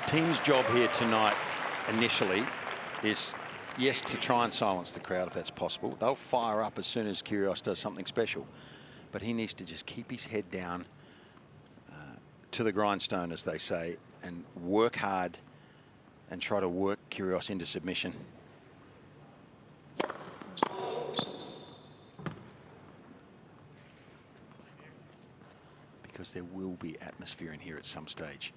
Team's job here tonight, initially, is, yes, to try and silence the crowd if that's possible. They'll fire up as soon as Kyrgios does something special. But he needs to just keep his head down to the grindstone, as they say, and work hard and try to work Kyrgios into submission. Because there will be atmosphere in here at some stage.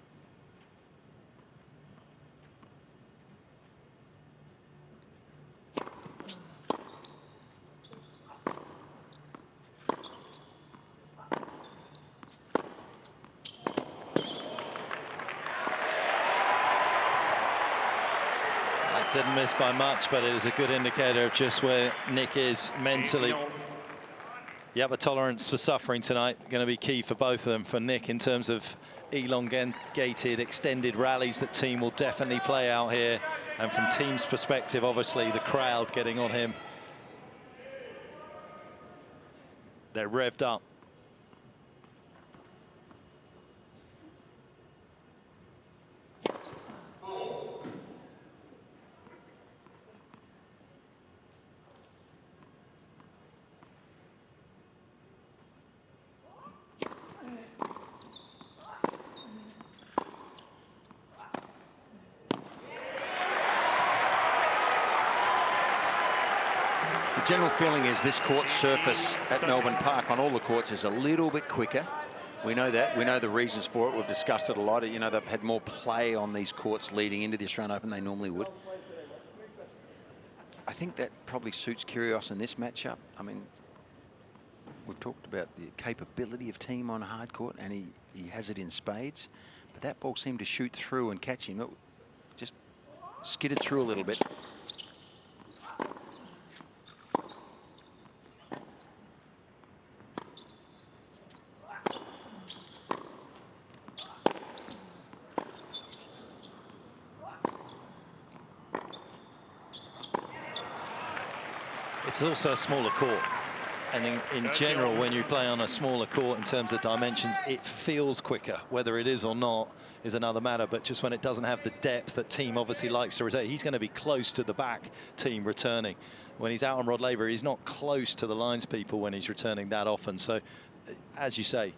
Didn't miss by much, but it is a good indicator of just where Nick is mentally. You have a tolerance for suffering tonight, going to be key for both of them. For Nick, in terms of elongated, extended rallies that Thiem will definitely play out here. And from Thiem's perspective, obviously, the crowd getting on him. They're revved up. The general feeling is this court surface at Melbourne Park on all the courts is a little bit quicker. We know that. We know the reasons for it. We've discussed it a lot. You know, they've had more play on these courts leading into the Australian Open than they normally would. I think that probably suits Kyrgios in this matchup. I mean, we've talked about the capability of Thiem on a hard court, and he has it in spades. But that ball seemed to shoot through and catch him. It just skidded through a little bit. It's also a smaller court, and in general, when you play on a smaller court in terms of dimensions, it feels quicker. Whether it is or not is another matter, but just when it doesn't have the depth that Thiem obviously likes to return, he's going to be close to the back Thiem returning. When he's out on Rod Laver, he's not close to the lines people when he's returning that often. So, as you say,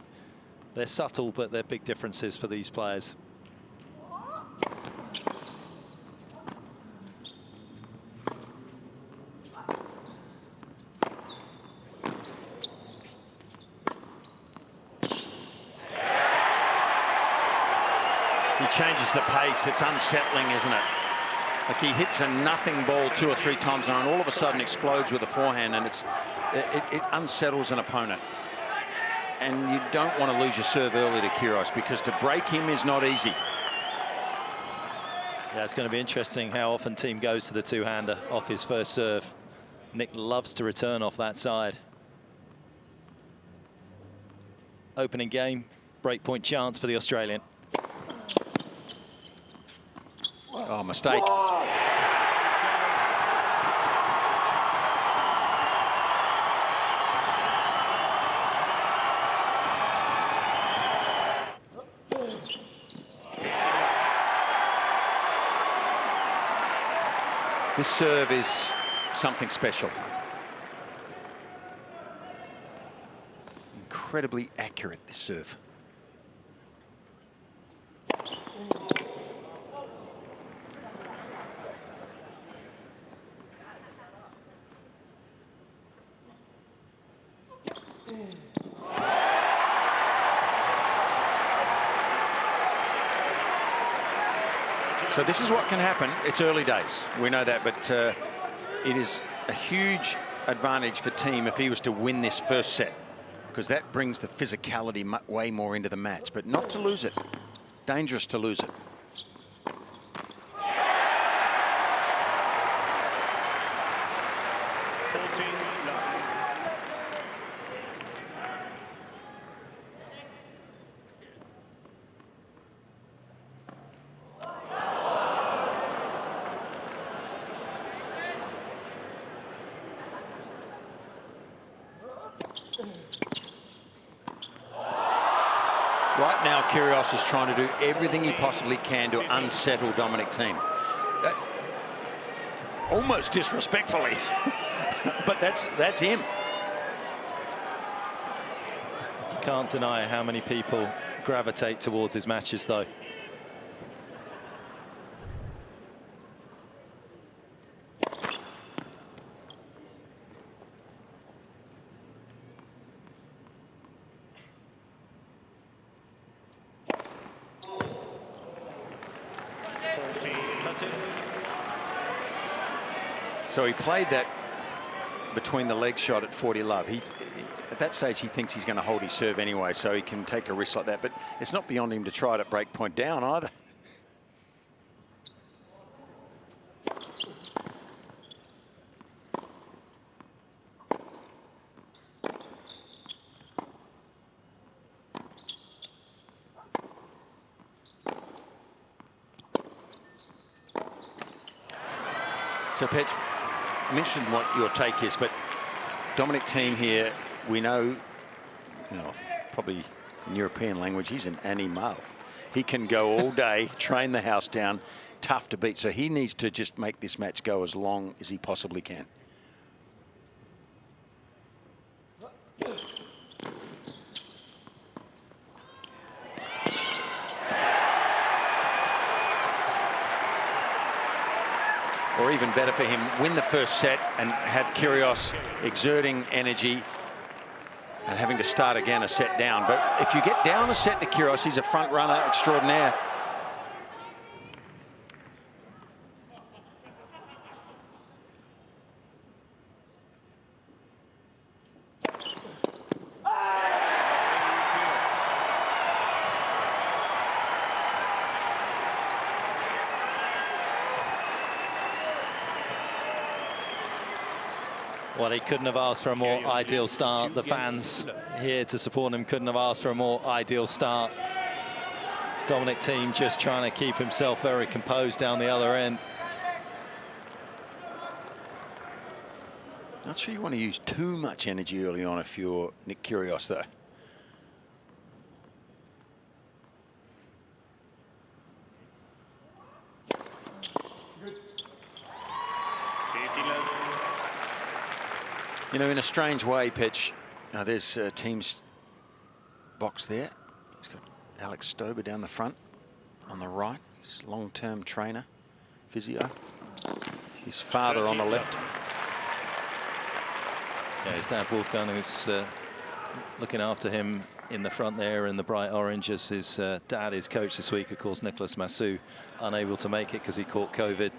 they're subtle, but they're big differences for these players. Changes the pace. It's unsettling, isn't it? Like he hits a nothing ball 2 or 3 times and all of a sudden explodes with a forehand, and it unsettles an opponent. And you don't want to lose your serve early to Kyrgios, because to break him is not easy. Yeah, it's going to be interesting how often Thiem goes to the two-hander off his first serve. Nick loves to return off that side. Opening game, breakpoint chance for the Australian. Oh, mistake. This serve is something special. Incredibly accurate, this serve. So this is what can happen. It's early days, we know that, but it is a huge advantage for Thiem if he was to win this first set, because that brings the physicality way more into the match, but not to lose it. Dangerous to lose it. Right now, Kyrgios is trying to do everything he possibly can to unsettle Dominic Thiem. Almost disrespectfully, but that's him. You can't deny how many people gravitate towards his matches, though. So he played that between the leg shot at 40 love. At that stage, he thinks he's going to hold his serve anyway, so he can take a risk like that. But it's not beyond him to try to break point down either. So, Pets, I'm interested in what your take is, but Dominic Thiem here, we know, probably in European language, he's an animal. He can go all day, train the house down, tough to beat. So he needs to just make this match go as long as he possibly can. Or even better for him, win the first set and have Kyrgios exerting energy and having to start again a set down. But if you get down a set to Kyrgios, he's a front runner extraordinaire. Well, he couldn't have asked for a more ideal start. The fans here to support him couldn't have asked for a more ideal start. Dominic Thiem just trying to keep himself very composed down the other end. Not sure you want to use too much energy early on if you're Nick Kyrgios, though. You know, in a strange way, Petch, there's Thiem's box there. He's got Alex Stober down the front on the right. His long-term trainer, physio. His father on the left. Yeah, his dad Wolfgang, who's looking after him in the front there in the bright orange, as his dad is coach this week. Of course, Nicolas Massou unable to make it because he caught COVID.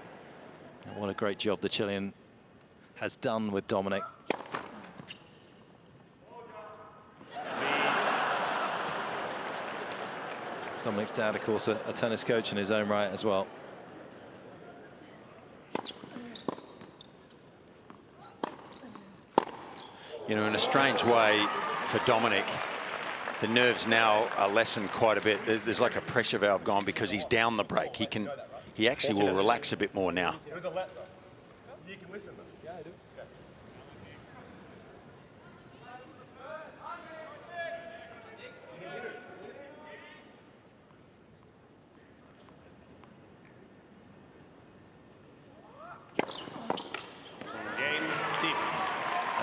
And what a great job the Chilean has done with Dominic. Dominic's dad, of course, a tennis coach in his own right as well. You know, in a strange way for Dominic, the nerves now are lessened quite a bit. There's like a pressure valve gone because he's down the break. He actually will relax a bit more now. You can listen. Yeah, I do.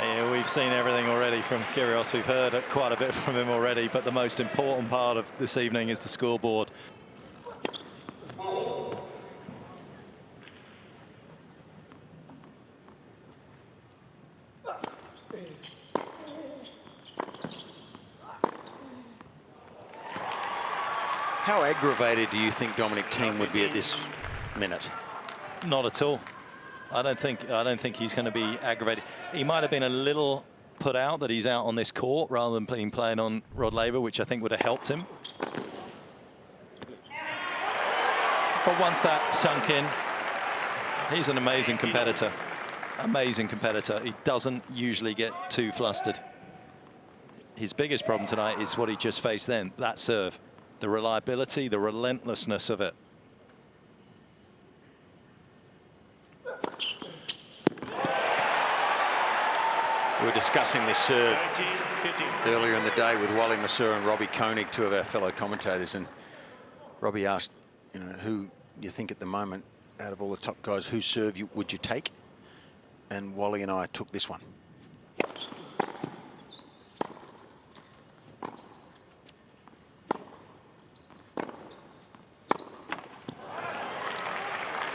Yeah, we've seen everything already from Kyrgios. We've heard quite a bit from him already, but the most important part of this evening is the scoreboard. How aggravated do you think Dominic Thiem would be at this minute? Not at all. I don't think he's going to be aggravated. He might have been a little put out that he's out on this court rather than playing on Rod Laver, which I think would have helped him. But once that sunk in, he's an amazing competitor. Amazing competitor. He doesn't usually get too flustered. His biggest problem tonight is what he just faced then, that serve. The reliability, the relentlessness of it. We were discussing this serve earlier in the day with Wally Masur and Robbie Koenig, two of our fellow commentators, and Robbie asked, you know, who you think at the moment, out of all the top guys, whose serve would you take? And Wally and I took this one.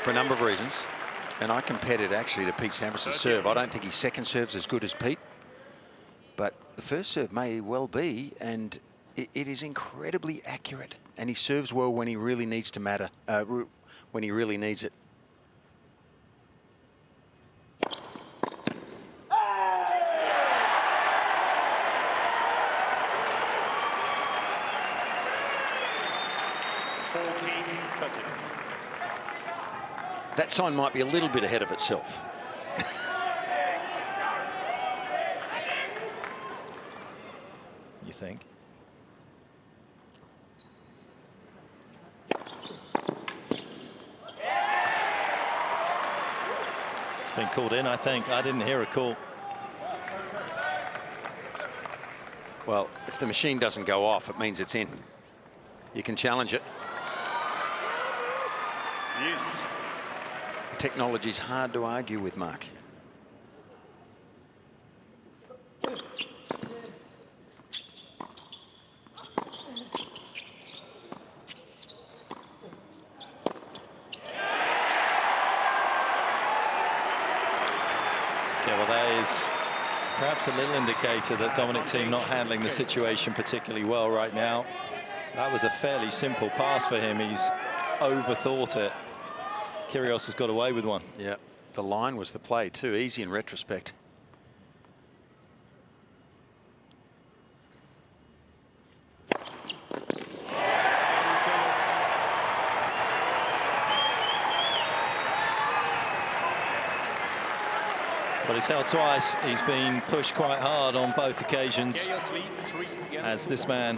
For a number of reasons. And I compared it actually to Pete Sampras's serve. I don't think his second serve's as good as Pete, but the first serve may well be, and it is incredibly accurate. And he serves well when he really needs to matter, when he really needs it. That sign might be a little bit ahead of itself. You think? It's been called in, I think. I didn't hear a call. Well, if the machine doesn't go off, it means it's in. You can challenge it. Yes. Technology's hard to argue with, Mark. Yeah, well, that is perhaps a little indicator that Dominic Thiem not handling the situation particularly well right now. That was a fairly simple pass for him. He's overthought it. Kyrgios has got away with one. Yeah, the line was the play too, easy in retrospect. But he's held twice. He's been pushed quite hard on both occasions. As this man,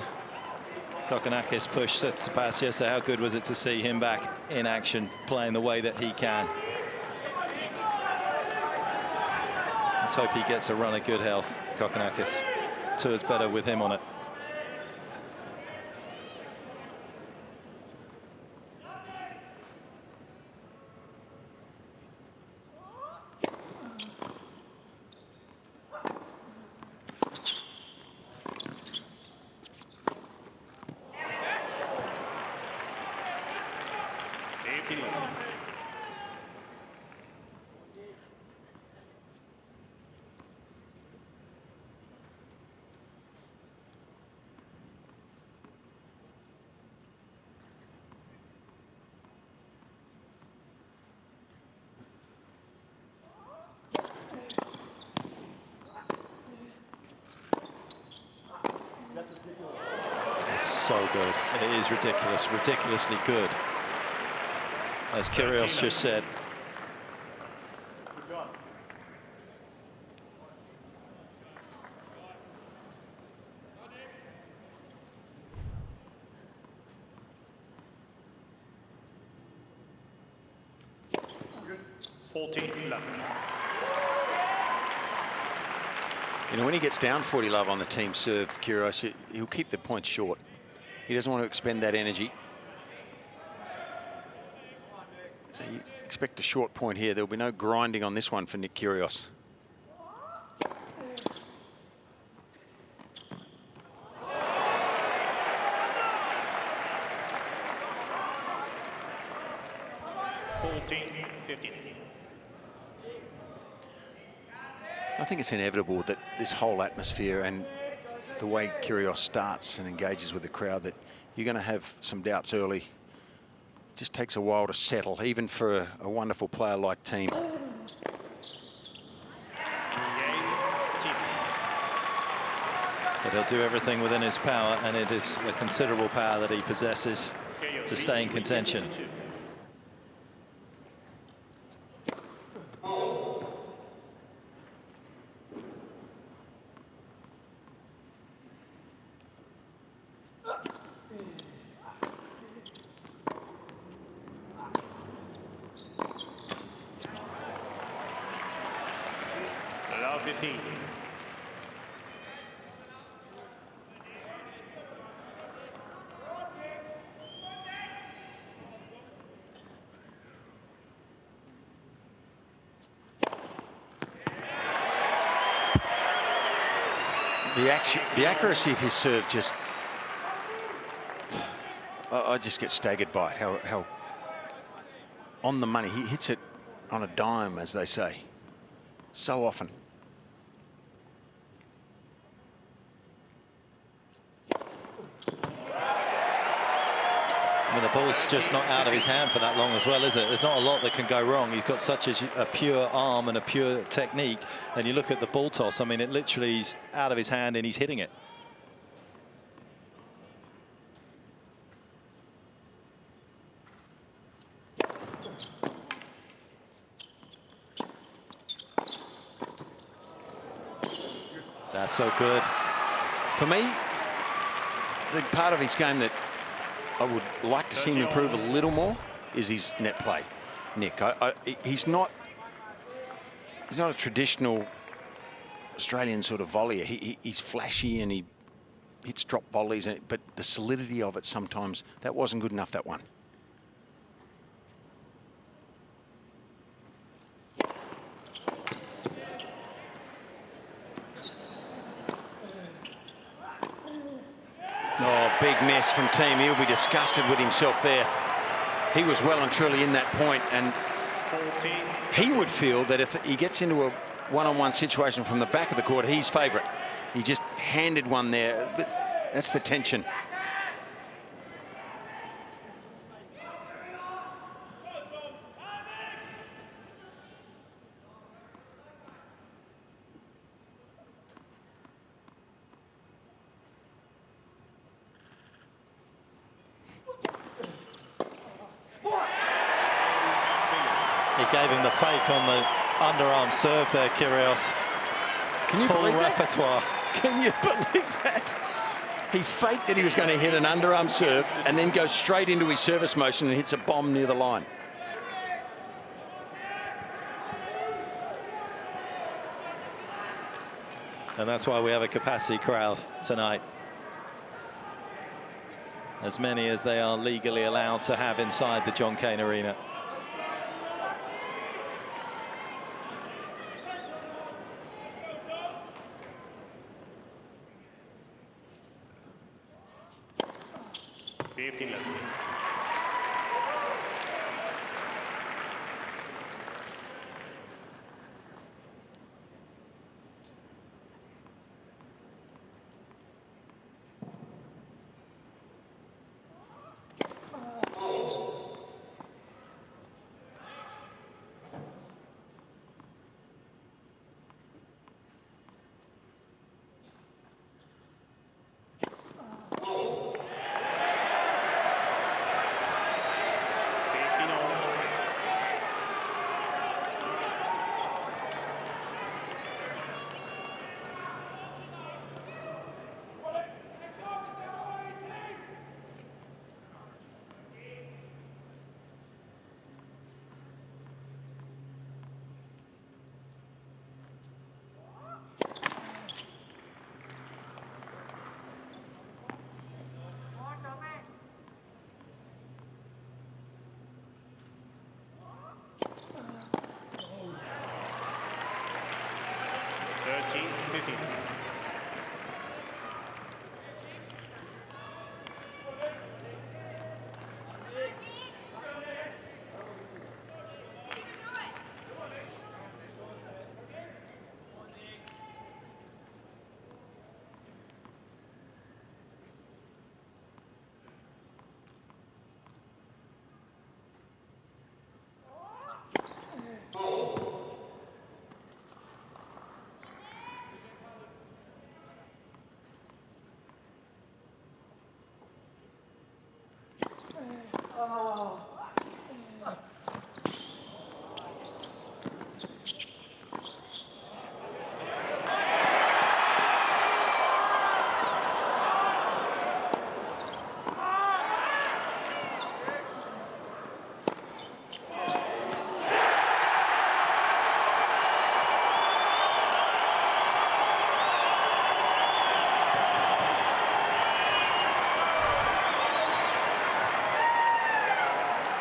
Kokkinakis, pushed Tsitsipas yesterday. How good was it to see him back in action, playing the way that he can? Let's hope he gets a run of good health, Kokkinakis. Tour's better with him on it. So good. It is ridiculous, ridiculously good. As Kyrgios just said. You know, when he gets down 40 love on the team serve, Kyrgios, he'll keep the points short. He doesn't want to expend that energy. So you expect a short point here. There'll be no grinding on this one for Nick Kyrgios. I think it's inevitable that this whole atmosphere and the way Kyrgios starts and engages with the crowd, that you're going to have some doubts early. It just takes a while to settle, even for a wonderful player like Thiem. But he'll do everything within his power, and it is a considerable power that he possesses to stay in contention. the accuracy of his serve just... I just get staggered by it, how on the money. He hits it on a dime, as they say, so often. I mean, the ball's just not out of his hand for that long as well, is it? There's not a lot that can go wrong. He's got such a pure arm and a pure technique. And you look at the ball toss, I mean, it literally is out of his hand and he's hitting it. That's so good. For me, the part of his game that I would like to see him improve a little more is his net play. Nick, he's not a traditional Australian sort of volleyer. He's flashy and he hits drop volleys, but the solidity of it sometimes, that wasn't good enough, that one. Oh, big miss from Thiem. He'll be disgusted with himself there. He was well and truly in that point, and he would feel that if he gets into a one-on-one situation from the back of the court, he's favourite. He just handed one there, but that's the tension. He gave him the fake on the underarm serve there, Kyrgios. Can you Full believe repertoire. That? Can you believe that? He faked that he was going to hit an underarm serve and then go straight into his service motion and hits a bomb near the line. And that's why we have a capacity crowd tonight. As many as they are legally allowed to have inside the John Cain Arena.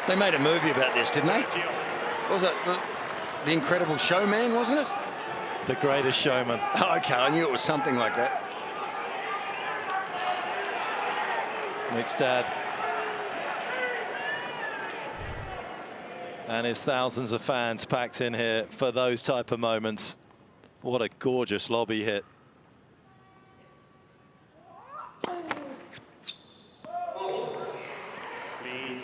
They made a movie about this, didn't they? What was it The Incredible Showman, wasn't it? The Greatest Showman. Oh, okay, I knew it was something like that. Nick's dad. And his thousands of fans packed in here for those type of moments. What a gorgeous lobby hit. Please.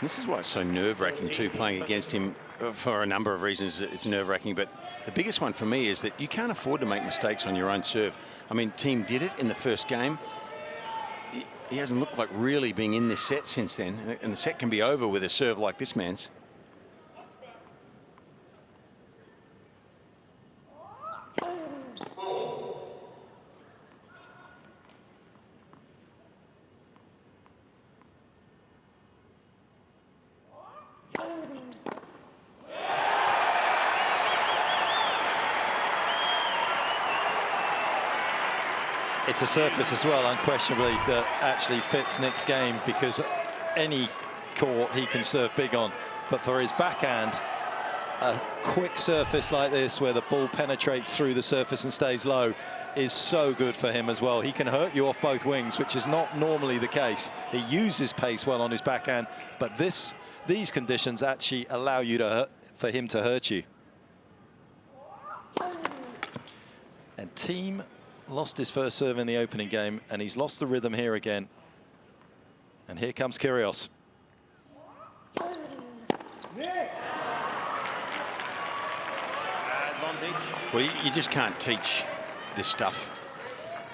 This is why it's so nerve-wracking too, playing against him for a number of reasons. It's nerve-wracking, but the biggest one for me is that you can't afford to make mistakes on your own serve. I mean, Thiem did it in the first game. He hasn't looked like really being in this set since then, and the set can be over with a serve like this man's. It's a surface as well, unquestionably, that actually fits Nick's game, because any court he can serve big on. But for his backhand, a quick surface like this where the ball penetrates through the surface and stays low is so good for him as well. He can hurt you off both wings, which is not normally the case. He uses pace well on his backhand, but these conditions actually allow you for him to hurt you. And Thiem lost his first serve in the opening game, and he's lost the rhythm here again. And here comes Kyrgios. Well, you just can't teach this stuff.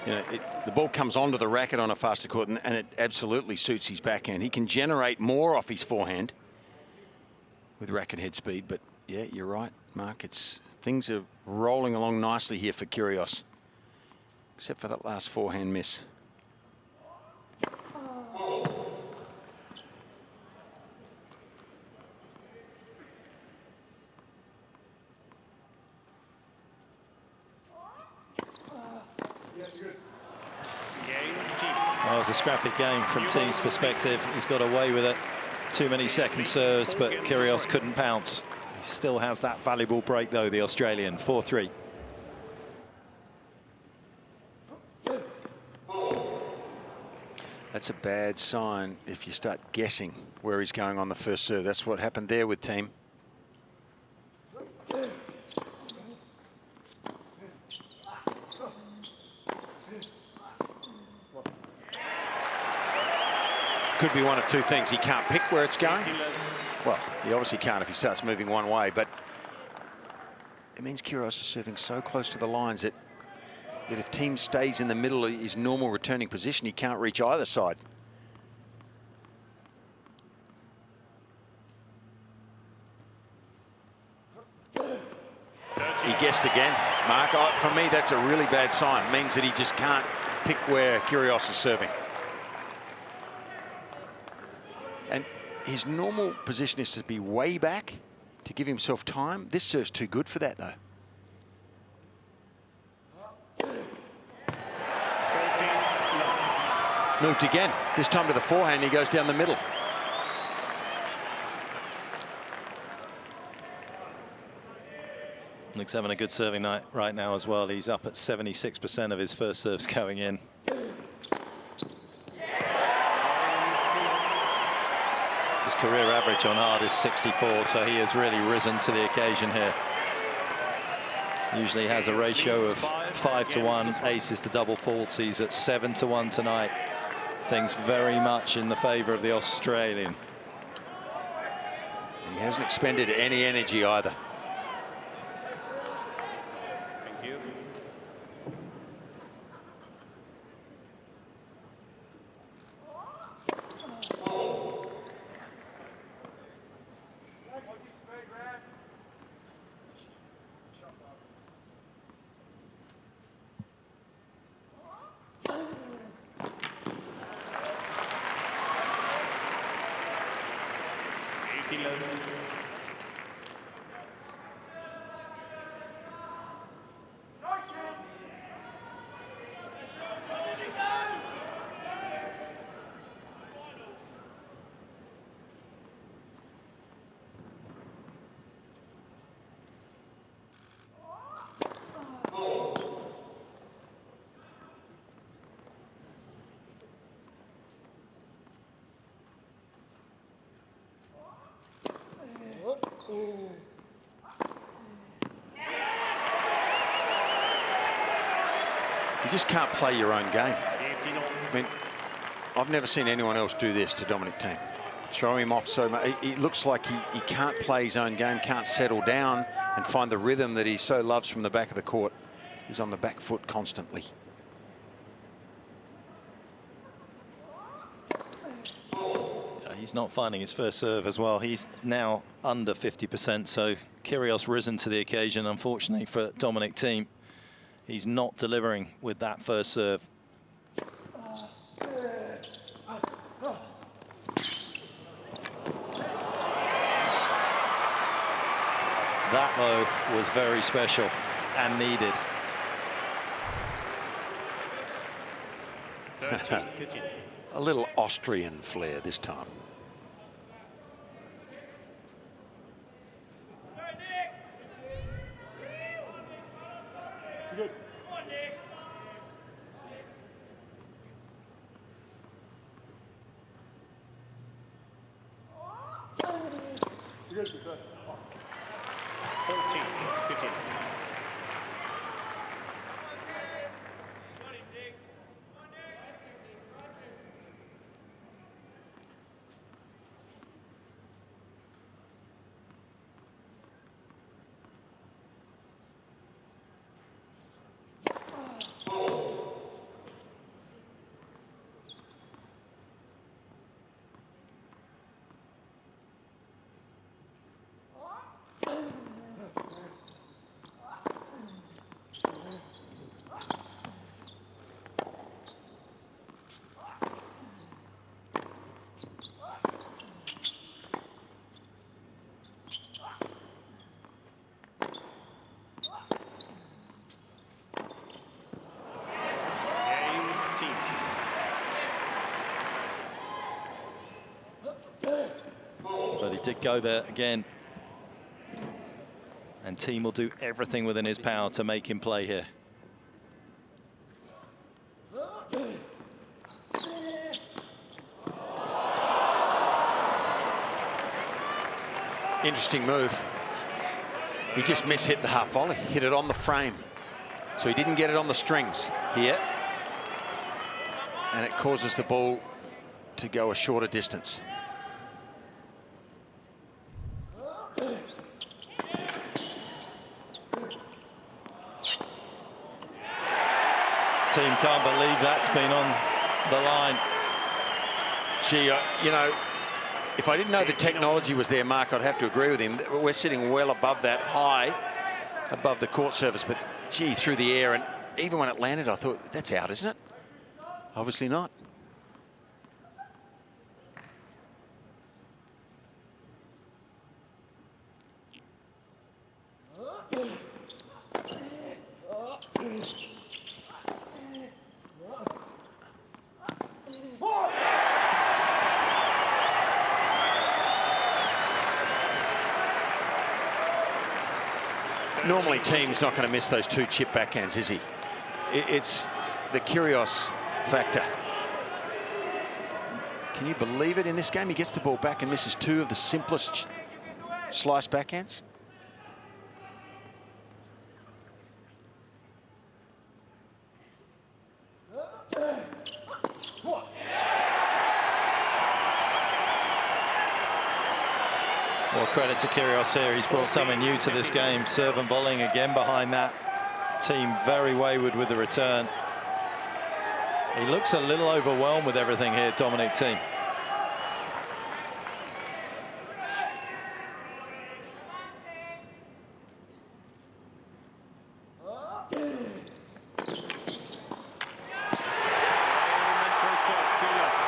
You know, the ball comes onto the racket on a faster court, and it absolutely suits his backhand. He can generate more off his forehand with racket head speed. But yeah, you're right, Mark. Things are rolling along nicely here for Kyrgios, except for that last forehand miss. Well, it's a scrappy game from Thiem's perspective. He's got away with it. Too many second serves, but Kyrgios couldn't pounce. He still has that valuable break, though, the Australian. 4-3. That's a bad sign if you start guessing where he's going on the first serve. That's what happened there with Thiem. Could be one of two things. He can't pick where it's going. Well, he obviously can't if he starts moving one way, but it means Kyrgios is serving so close to the lines that if Thiem stays in the middle of his normal returning position, he can't reach either side. He guessed again, Mark. For me, that's a really bad sign. It means that he just can't pick where Kyrgios is serving. And his normal position is to be way back to give himself time. This serve's too good for that, though. Moved again. This time to the forehand, he goes down the middle. Nick's having a good serving night right now as well. He's up at 76% of his first serves going in. His career average on hard is 64, so he has really risen to the occasion here. Usually has a ratio of 5-1, aces to double faults. He's at 7-1 tonight. Things very much in the favor of the Australian. And he hasn't expended any energy either. Thank you. You just can't play your own game. I mean, I've never seen anyone else do this to Dominic Thiem. Throw him off so much. It looks like he can't play his own game, can't settle down and find the rhythm that he so loves from the back of the court. He's on the back foot constantly. He's not finding his first serve as well. He's now under 50%, so Kyrgios risen to the occasion. Unfortunately for Dominic Thiem, he's not delivering with that first serve. That, though, was very special and needed. 13-15. A little Austrian flair this time. Good. You're good. 13-15. But he did go there again. And Thiem will do everything within his power to make him play here. Interesting move. He just mishit the half volley, hit it on the frame. So he didn't get it on the strings here. And it causes the ball to go a shorter distance. Thiem can't believe that's been on the line. Gee, you know, if I didn't know the technology was there, Mark, I'd have to agree with him. We're sitting well above that, high above the court surface, but gee, through the air, and even when it landed, I thought, that's out, isn't it? Obviously not. Normally, Thiem's not going to miss those two chip backhands, is he? It's the Kyrgios factor. Can you believe it? In this game, he gets the ball back and misses two of the simplest slice backhands. Well, credit to Kyrgios here. He's brought something new to this game. Serve and volleying again behind that. Thiem very wayward with the return. He looks a little overwhelmed with everything here, Dominic Thiem.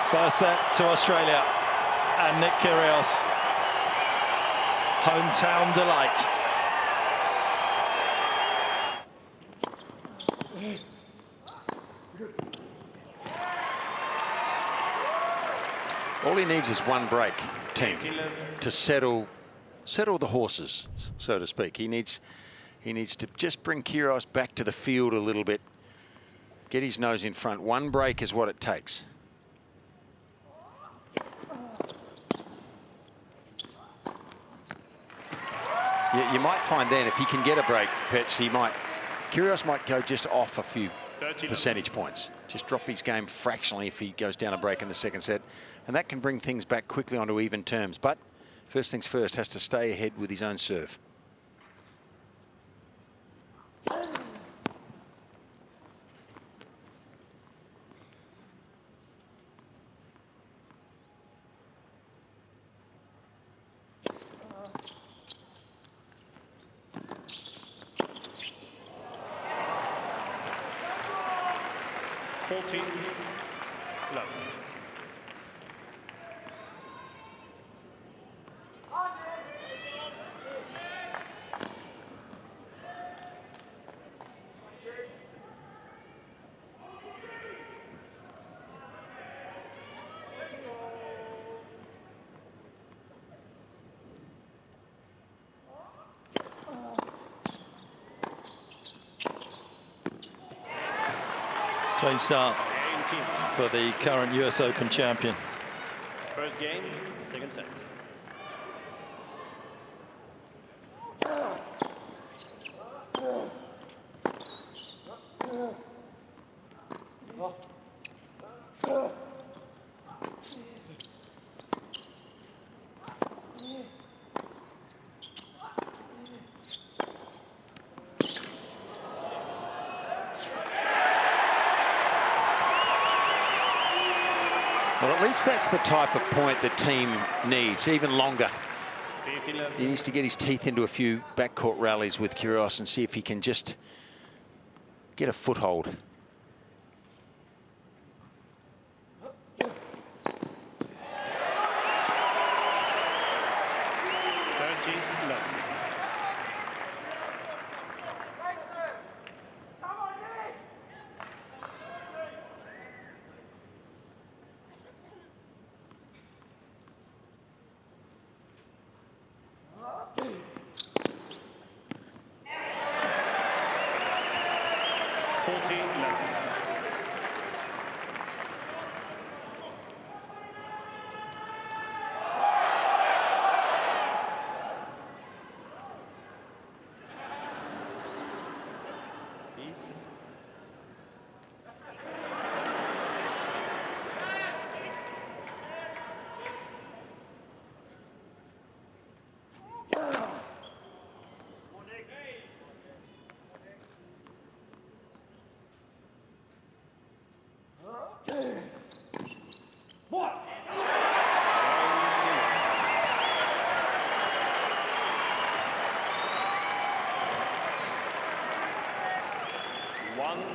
First set to Australia and Nick Kyrgios. Hometown delight. All he needs is one break, Thiem, to settle the horses, so to speak. He needs to just bring Kyrgios back to the field a little bit, get his nose in front. One break is what it takes. You might find then if he can get a break, Petch, Kyrgios might go just off a few percentage points. Just drop his game fractionally if he goes down a break in the second set. And that can bring things back quickly onto even terms. But first things first, has to stay ahead with his own serve. Love. Clean start for the current US Open champion. First game, second set. Well, at least that's the type of point the team needs, even longer. He needs to get his teeth into a few backcourt rallies with Kyrgios and see if he can just get a foothold.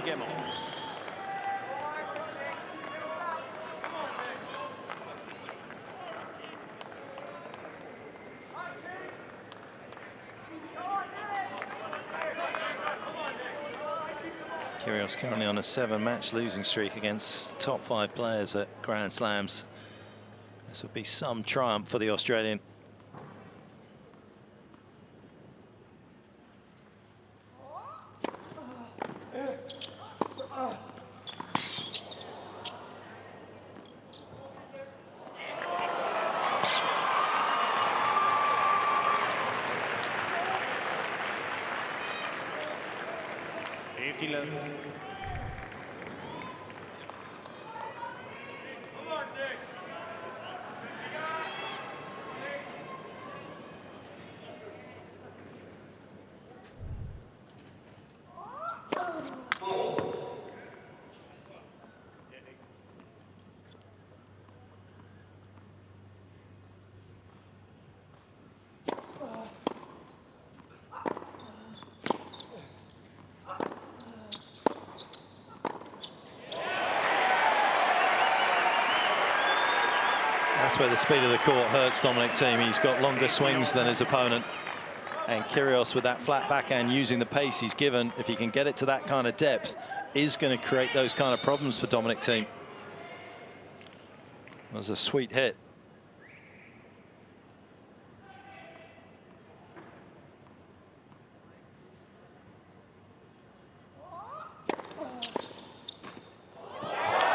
Game on. Kyrgios currently on a 7-match losing streak against top 5 players at Grand Slams. This would be some triumph for the Australian. That's where the speed of the court hurts Dominic Thiem. He's got longer swings than his opponent. And Kyrgios, with that flat backhand, using the pace he's given, if he can get it to that kind of depth, is going to create those kind of problems for Dominic Thiem. That's a sweet hit.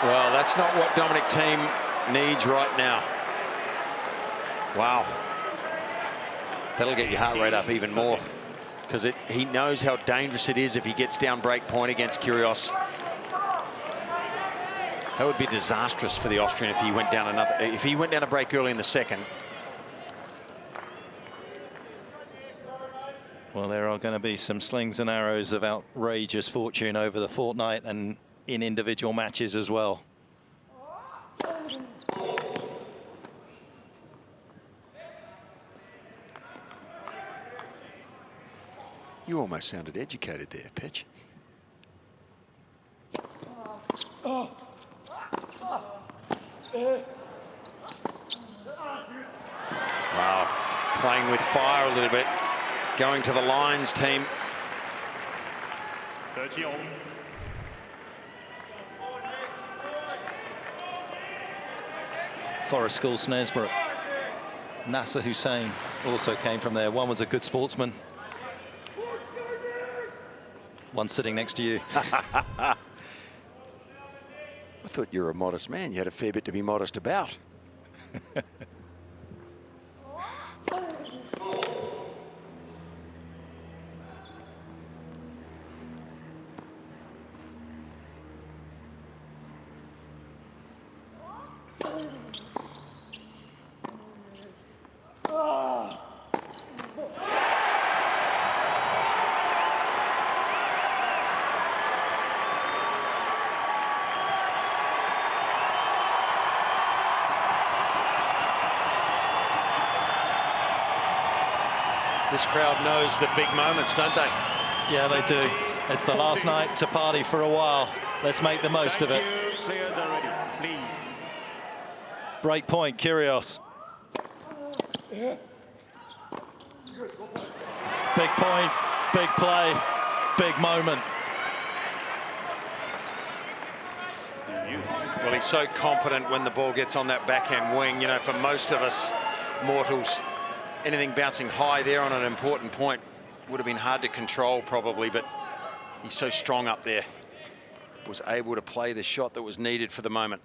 Well, that's not what Dominic Thiem needs right now. Wow. That'll get your heart rate up even more, because he knows how dangerous it is if he gets down break point against Kyrgios. That would be disastrous for the Austrian if he went down a break early in the second. Well, there are going to be some slings and arrows of outrageous fortune over the fortnight and in individual matches as well. You almost sounded educated there, Pitch. Wow, playing with fire a little bit, going to the lines, team. 30 all. Forest School, Snaresborough. Nasser Hussain also came from there. One was a good sportsman. One sitting next to you. I thought you were a modest man. You had a fair bit to be modest about. This crowd knows the big moments, don't they? Yeah, they do. It's the last night to party for a while. Let's make the most of it. Players are ready, please. Break point, Kyrgios. Big point, big play, big moment. Well, he's so competent when the ball gets on that backhand wing. You know, for most of us mortals, anything bouncing high there on an important point would have been hard to control probably, but he's so strong up there. Was able to play the shot that was needed for the moment.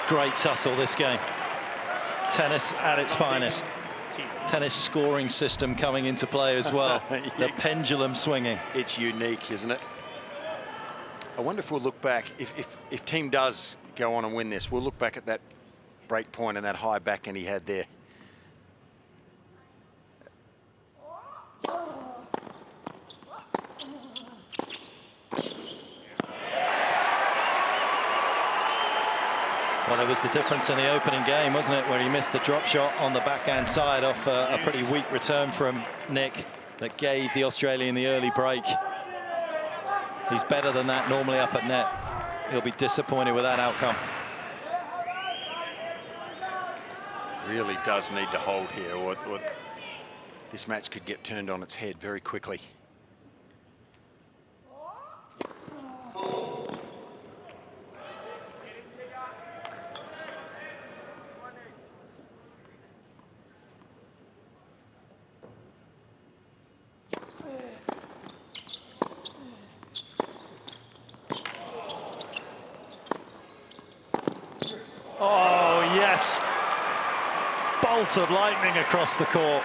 Great tussle this game. Tennis at its finest. Tennis scoring system coming into play as well. The pendulum swinging. It's unique, isn't it? I wonder if we'll look back, if Thiem does go on and win this, we'll look back at that break point and that high backhand he had there. Well, it was the difference in the opening game, wasn't it, where he missed the drop shot on the backhand side off a pretty weak return from Nick that gave the Australian the early break. He's better than that normally up at net. He'll be disappointed with that outcome. Really does need to hold here, or this match could get turned on its head very quickly. Oh, yes. Bolt of lightning across the court.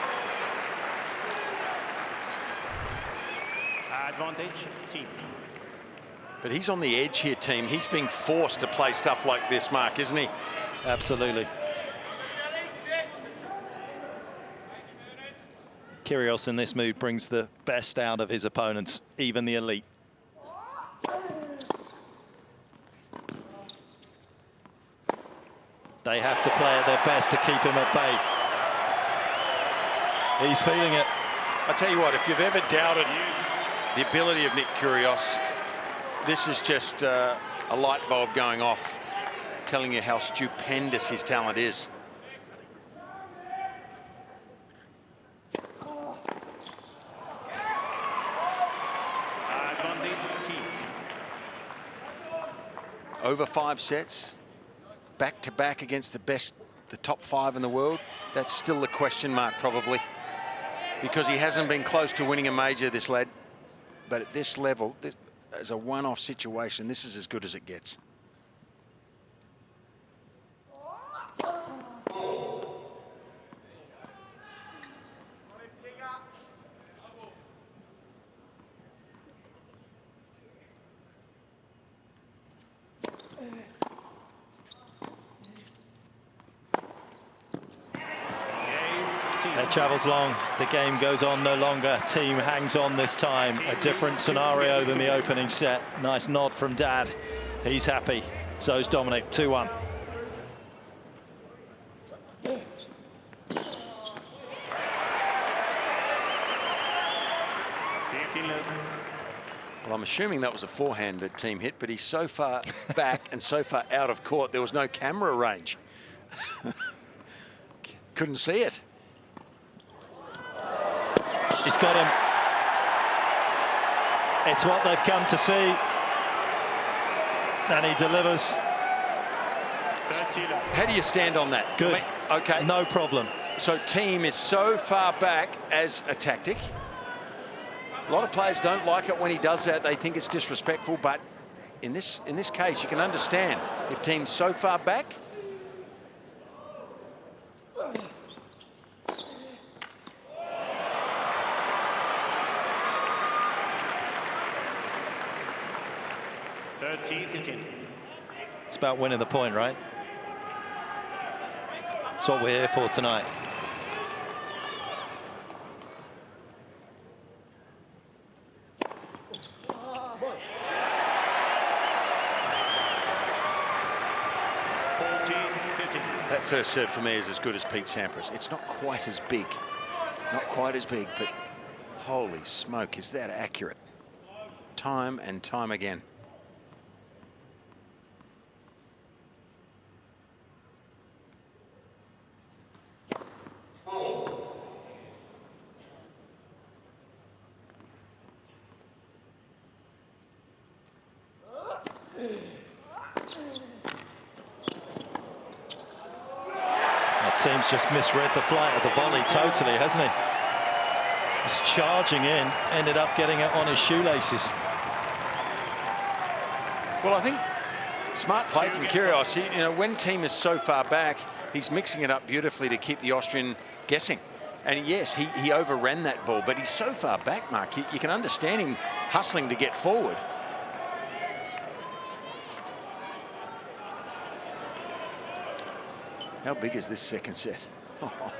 Advantage, Thiem. But he's on the edge here, team. He's being forced to play stuff like this, Mark, isn't he? Absolutely. Kyrgios in this mood brings the best out of his opponents, even the elite. They have to play at their best to keep him at bay. He's feeling it. I tell you what, if you've ever doubted the ability of Nick Kyrgios, this is just a light bulb going off, telling you how stupendous his talent is. Advantage, Thiem. Over 5 sets, back to back against the top 5 in the world. That's still the question mark, probably. because he hasn't been close to winning a major, this lad. But at this level, as a one-off situation, this is as good as it gets. It travels long. The game goes on no longer. Team hangs on this time. A different scenario than the opening set. Nice nod from Dad. He's happy. So's Dominic. 2-1. Well, I'm assuming that was a forehand that Thiem hit, but he's so far back and so far out of court, there was no camera range. Couldn't see it. He's got him. It's what they've come to see. And he delivers. How do you stand on that? Good. Okay. No problem. So Thiem is so far back as a tactic. A lot of players don't like it when he does that. They think it's disrespectful. But in this case, you can understand if Thiem's so far back. It's about winning the point, right? That's what we're here for tonight. That first serve for me is as good as Pete Sampras. It's not quite as big. Not quite as big, but holy smoke, is that accurate? Time and time again. Thiem's just misread the flight of the volley totally, hasn't he? He's charging in, ended up getting it on his shoelaces. Well, I think smart play from Kyrgios. You know, when Thiem is so far back, he's mixing it up beautifully to keep the Austrian guessing. And yes, he overran that ball, but he's so far back, Mark. You can understand him hustling to get forward. How big is this second set? Oh.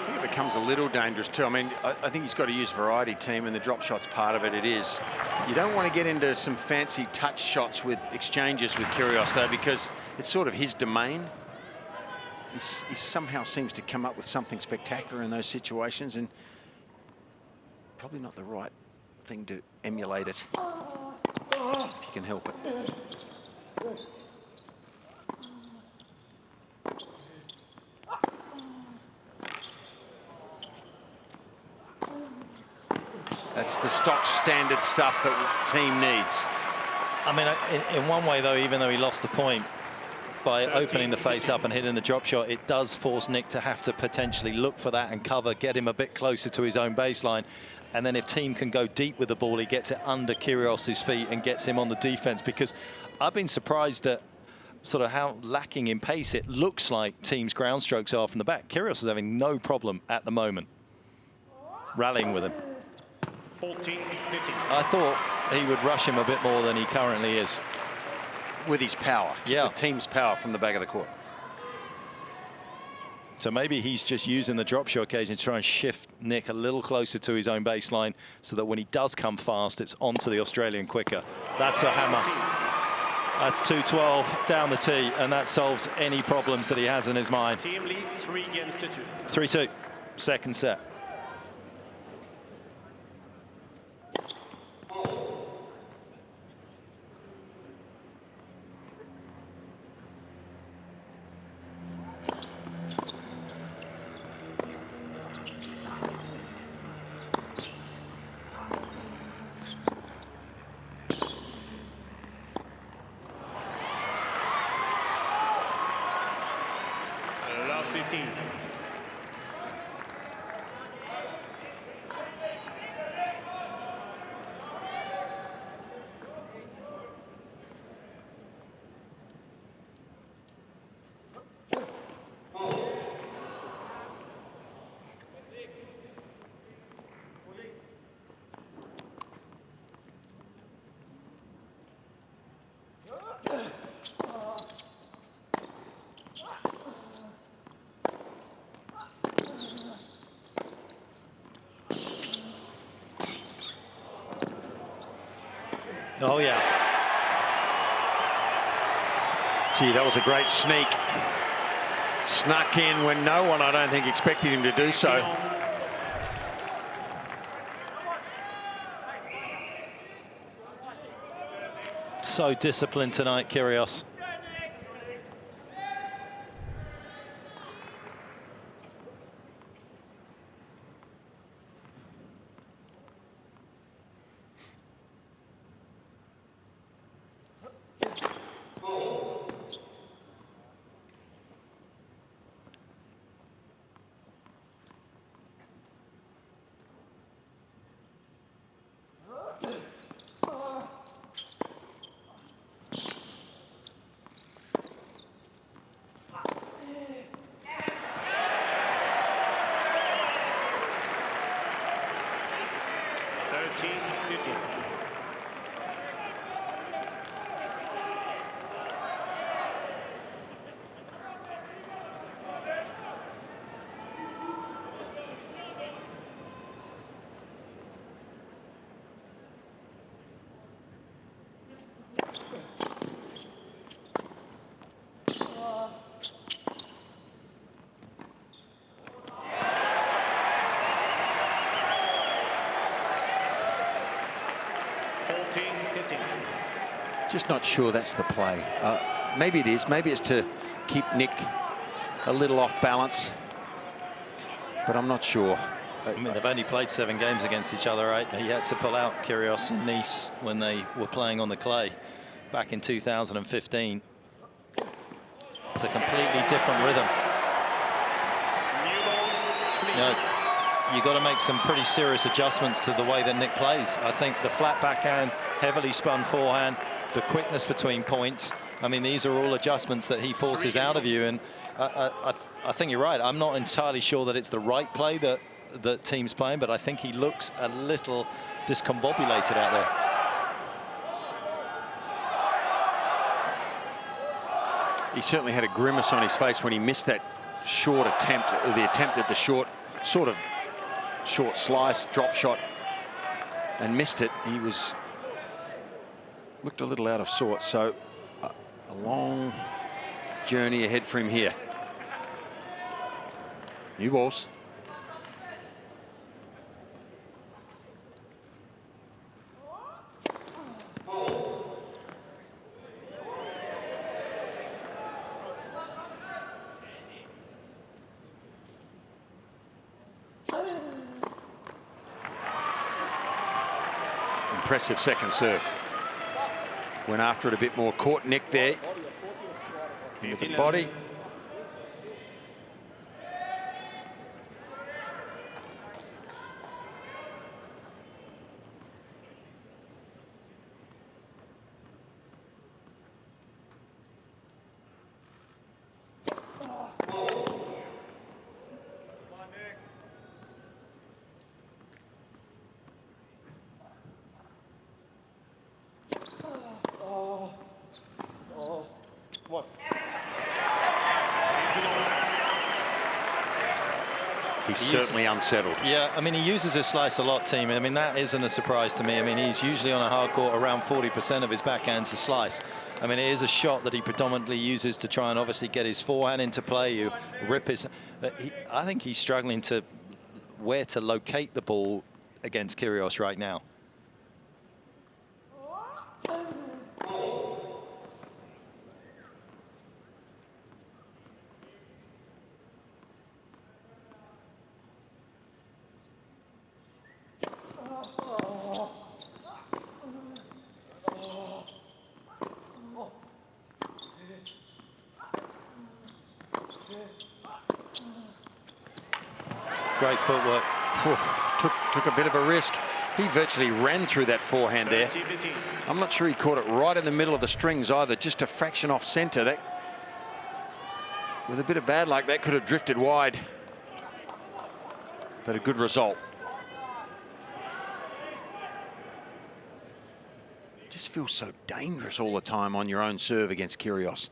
It becomes a little dangerous too. I mean, I think he's got to use variety, Thiem, and the drop shot's part of it. It is. You don't want to get into some fancy touch shots with exchanges with Kyrgios though, because it's sort of his domain. He somehow seems to come up with something spectacular in those situations, and probably not the right thing to emulate it if you can help it. That's the stock standard stuff that Thiem needs. I mean, in one way, though, even though he lost the point, by opening the face up and hitting the drop shot, it does force Nick to have to potentially look for that and cover, get him a bit closer to his own baseline. And then if Thiem can go deep with the ball, he gets it under Kyrgios's feet and gets him on the defense. Because I've been surprised at sort of how lacking in pace it looks like Thiem's ground strokes are from the back. Kyrgios is having no problem at the moment rallying with him. 14-15. I thought he would rush him a bit more than he currently is. With his power. Yeah. The team's power from the back of the court. So maybe he's just using the drop shot occasion to try and shift Nick a little closer to his own baseline so that when he does come fast, it's onto the Australian quicker. That's a hammer. That's 2-12 down the tee, and that solves any problems that he has in his mind. Team leads 3 games to 2. 3-2, second set. Love 15. Oh, yeah. Gee, that was a great sneak. Snuck in when no one, I don't think, expected him to do so. So disciplined tonight, Kyrgios. Just not sure that's the play. Maybe it is. Maybe it's to keep Nick a little off balance. But I'm not sure. I mean, they've only played 7 games against each other, right? He had to pull out Kyrgios and Nice when they were playing on the clay back in 2015. It's a completely different rhythm. New balls, please. You've got to make some pretty serious adjustments to the way that Nick plays. I think the flat backhand, heavily spun forehand, the quickness between points. I mean, these are all adjustments that he forces out of you. And I think you're right. I'm not entirely sure that it's the right play that Thiem's playing, but I think he looks a little discombobulated out there. He certainly had a grimace on his face when he missed that short attempt, or the attempt at the short slice drop shot, and missed it. He looked a little out of sorts. So a long journey ahead for him here. New balls. Impressive second serve. Went after it a bit more. Caught Nick there with the body. He's certainly unsettled. Yeah, I mean, he uses his slice a lot, Thiem. I mean, that isn't a surprise to me. I mean, he's usually on a hard court around 40% of his backhand's a slice. I mean, it is a shot that he predominantly uses to try and obviously get his forehand into play. You rip his... I think he's struggling to where to locate the ball against Kyrgios right now. Great footwork. Took a bit of a risk. He virtually ran through that forehand there. I'm not sure he caught it right in the middle of the strings either, just a fraction off centre. That, with a bit of bad luck, that could have drifted wide. But a good result. Just feels so dangerous all the time on your own serve against Kyrgios.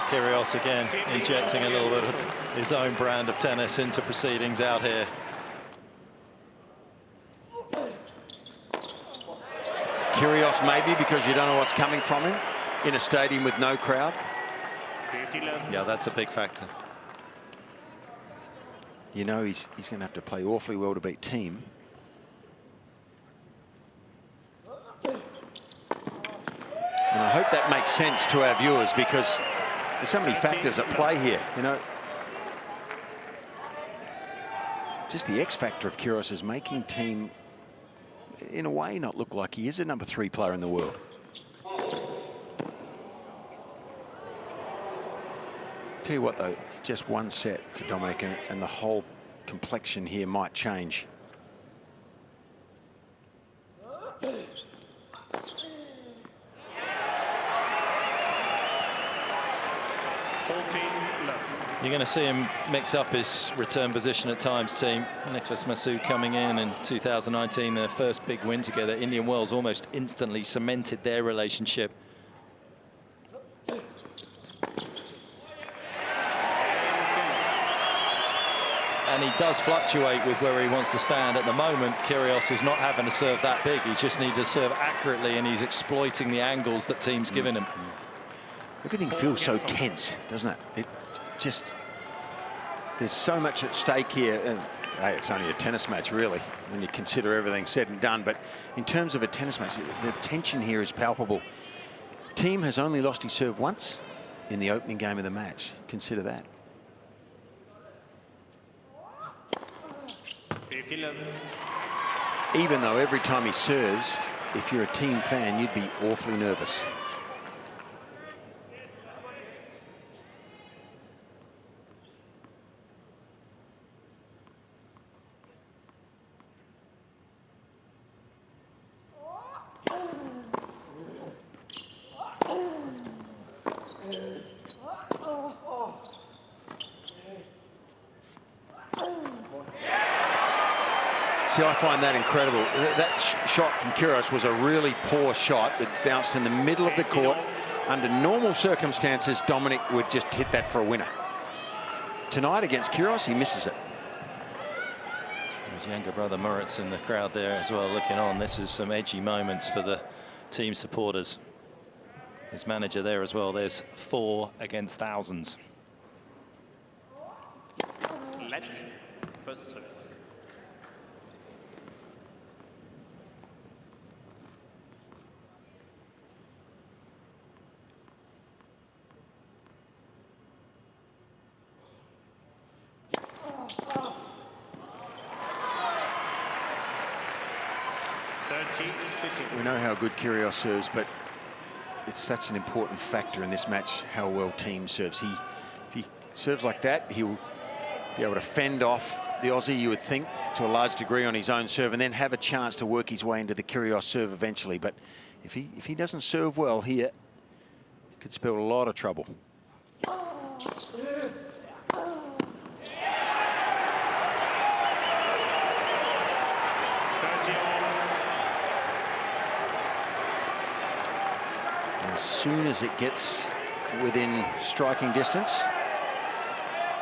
Kyrgios again injecting a little bit of his own brand of tennis into proceedings out here. Kyrgios maybe because you don't know what's coming from him in a stadium with no crowd. Yeah, that's a big factor. You know he's going to have to play awfully well to beat Thiem. And I hope that makes sense to our viewers because there's so many factors at play here, you know. Just the X factor of Kyrgios is making Thiem, in a way, not look like he is a #3 player in the world. Tell you what, though, just one set for Dominic and the whole complexion here might change. You're going to see him mix up his return position at times, Thiem. Nicholas Massou coming in 2019, their first big win together. Indian Wells almost instantly cemented their relationship. And he does fluctuate with where he wants to stand. At the moment, Kyrgios is not having to serve that big. He just needs to serve accurately, and he's exploiting the angles that Thiem's given him. Everything feels so tense, doesn't it? It just, there's so much at stake here. And, hey, it's only a tennis match, really, when you consider everything said and done. But in terms of a tennis match, the tension here is palpable. Thiem has only lost his serve once in the opening game of the match. Consider that. 15-11. Even though every time he serves, if you're a Thiem fan, you'd be awfully nervous. See, I find that incredible. That shot from Kyrgios was a really poor shot that bounced in the middle of the court. Under normal circumstances, Dominic would just hit that for a winner. Tonight against Kyrgios, he misses it. His younger brother Moritz in the crowd there as well, looking on. This is some edgy moments for the team supporters. His manager there as well. There's 4 against thousands. Let first service. 30-15. We know how good Kyrgios serves, but it's such an important factor in this match how well Thiem serves. If he serves like that, he'll be able to fend off the Aussie, you would think, to a large degree on his own serve, and then have a chance to work his way into the Kyrgios serve eventually. But if he doesn't serve well here, it could spell a lot of trouble. And as soon as it gets within striking distance,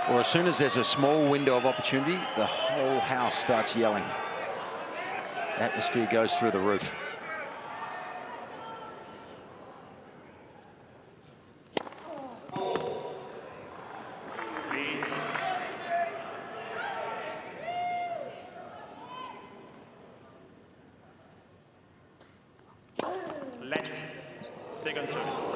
or as soon as there's a small window of opportunity, the whole house starts yelling. Atmosphere goes through the roof. Let second service.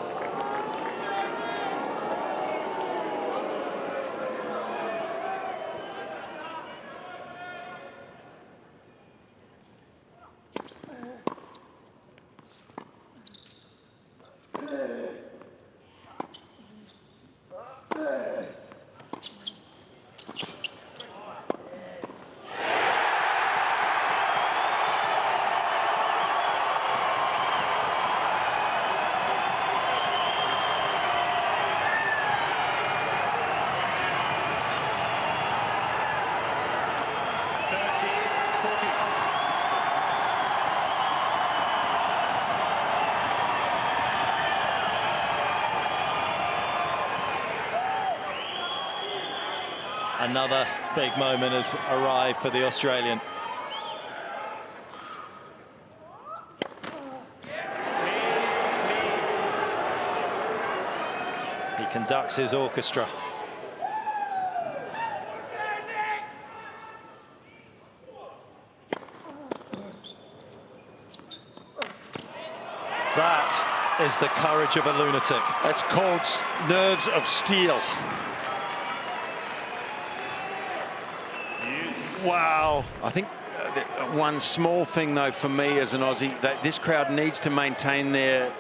Another big moment has arrived for the Australian. He conducts his orchestra. That is the courage of a lunatic. That's called nerves of steel. Wow. I think one small thing, though, for me as an Aussie, that this crowd needs to maintain their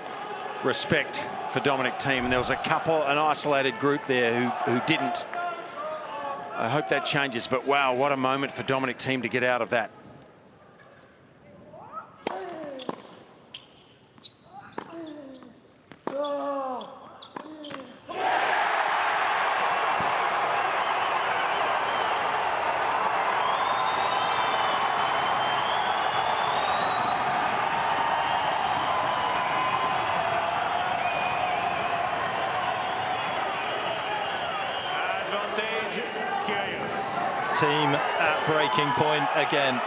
respect for Dominic Thiem. And there was a couple, an isolated group there who didn't. I hope that changes. But wow, what a moment for Dominic Thiem to get out of that. Advantage, Kyrgios. Thiem at breaking point again.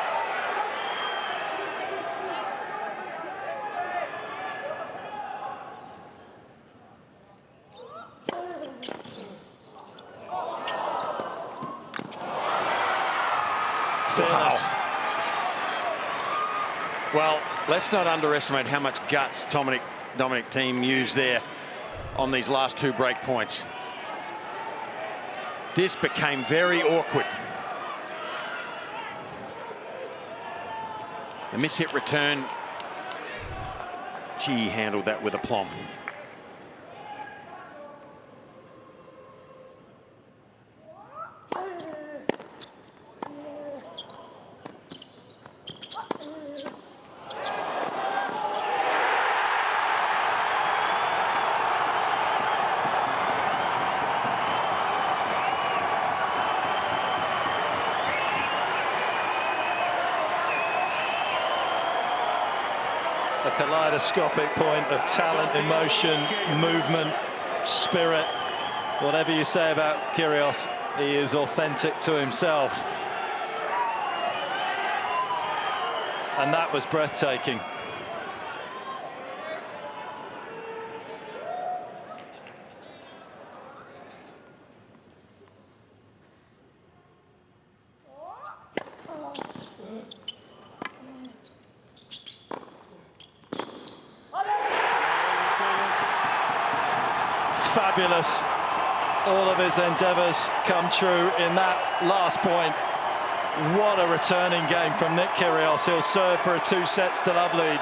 Fearless. Well, let's not underestimate how much guts Dominic Thiem used there on these last two break points. This became very awkward. The miss-hit return, gee, handled that with aplomb. A kaleidoscopic point of talent, emotion, movement, spirit. Whatever you say about Kyrgios, he is authentic to himself. And that was breathtaking. Fabulous. All of his endeavours come true in that last point. What a returning game from Nick Kyrgios. He'll serve for a 2-sets-to-love lead.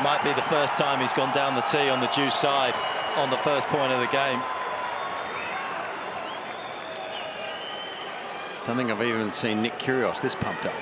Might be the first time he's gone down the tee on the deuce side on the first point of the game. Don't think I've even seen Nick Kyrgios this pumped up.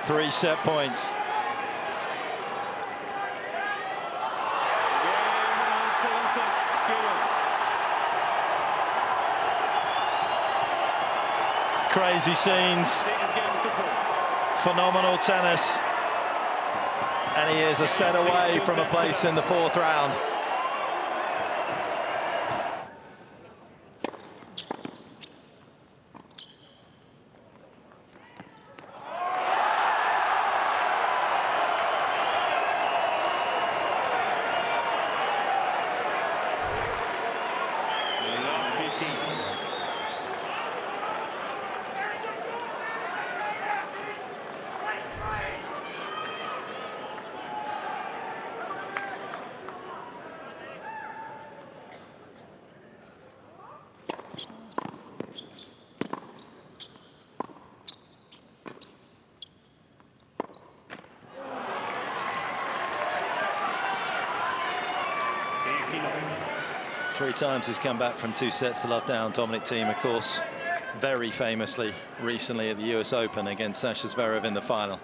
Three set points. Crazy scenes. Phenomenal tennis. And he is a set away from a place in the fourth round. Three times he's come back from 2-sets-to-love down. Dominic Thiem, of course, very famously recently at the US Open against Sasha Zverev in the final.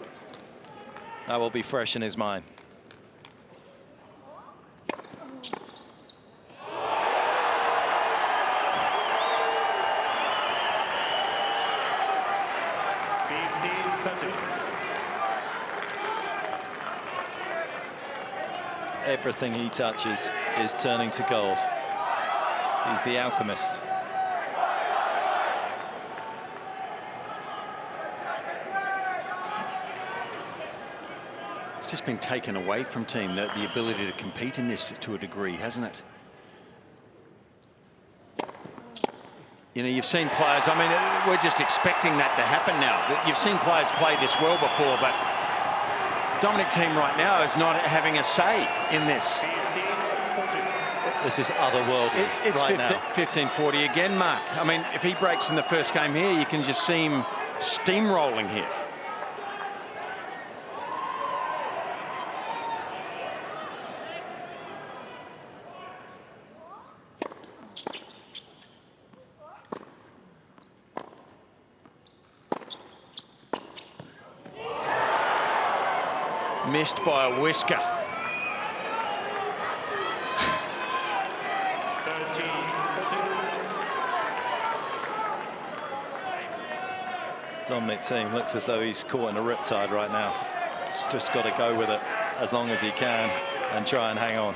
That will be fresh in his mind. Everything he touches is turning to gold. He's the alchemist. It's just been taken away from Thiem, the ability to compete in this to a degree, hasn't it? You know, you've seen players, I mean, we're just expecting that to happen now. You've seen players play this well before, but Dominic Thiem right now is not having a say in this. This is otherworldly It's right now. 15-40 again, Mark. I mean, if he breaks in the first game here, you can just see him steamrolling here. Missed by a whisker. Dominic Thiem looks as though he's caught in a riptide right now. He's just got to go with it as long as he can and try and hang on.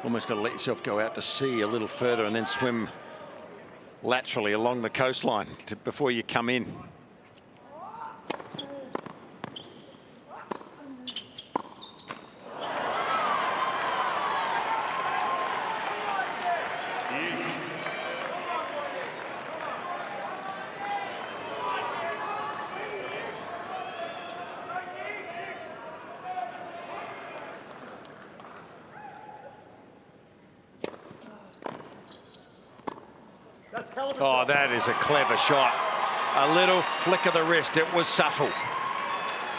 Almost got to let yourself go out to sea a little further and then swim laterally along the coastline before you come in. Oh, that is a clever shot. A little flick of the wrist. It was subtle,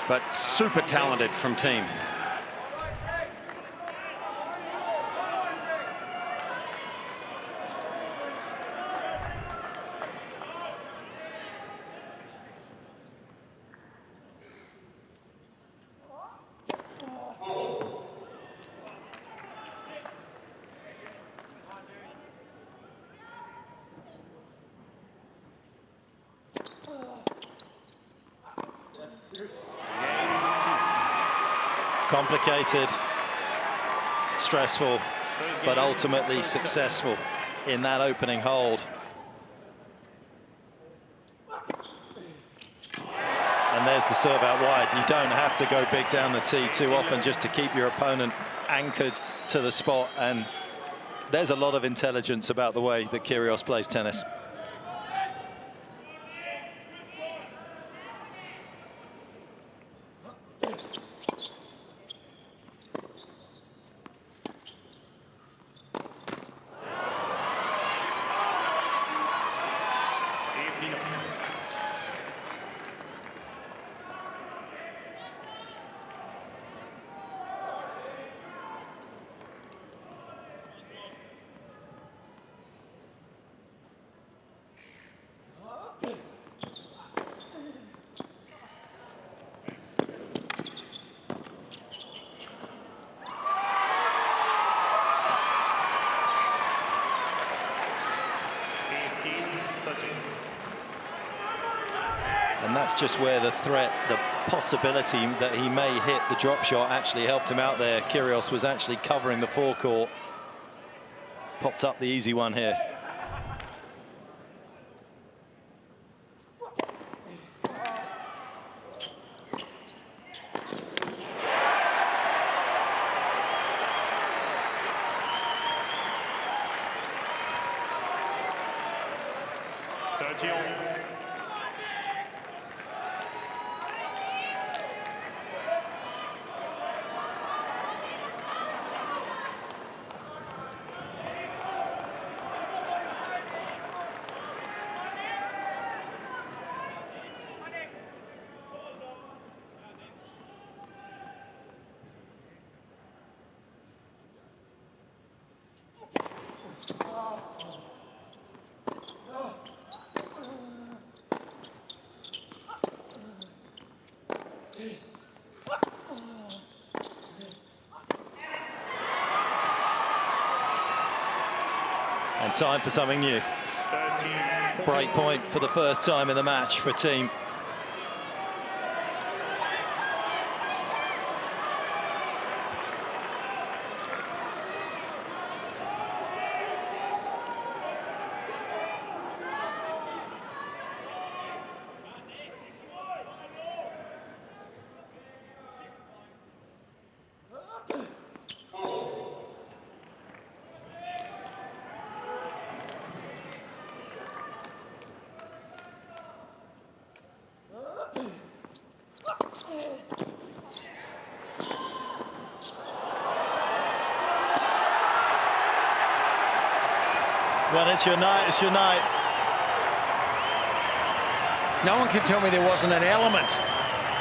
but super talented from Thiem. Complicated, stressful, but ultimately successful in that opening hold. And there's the serve out wide. You don't have to go big down the tee too often just to keep your opponent anchored to the spot. And there's a lot of intelligence about the way that Kyrgios plays tennis. And that's just where the threat, the possibility that he may hit the drop shot actually helped him out there. Kyrgios was actually covering the forecourt. Popped up the easy one here. And time for something new. Break point for the first time in the match for Thiem. When it's your night, it's your night. No one can tell me there wasn't an element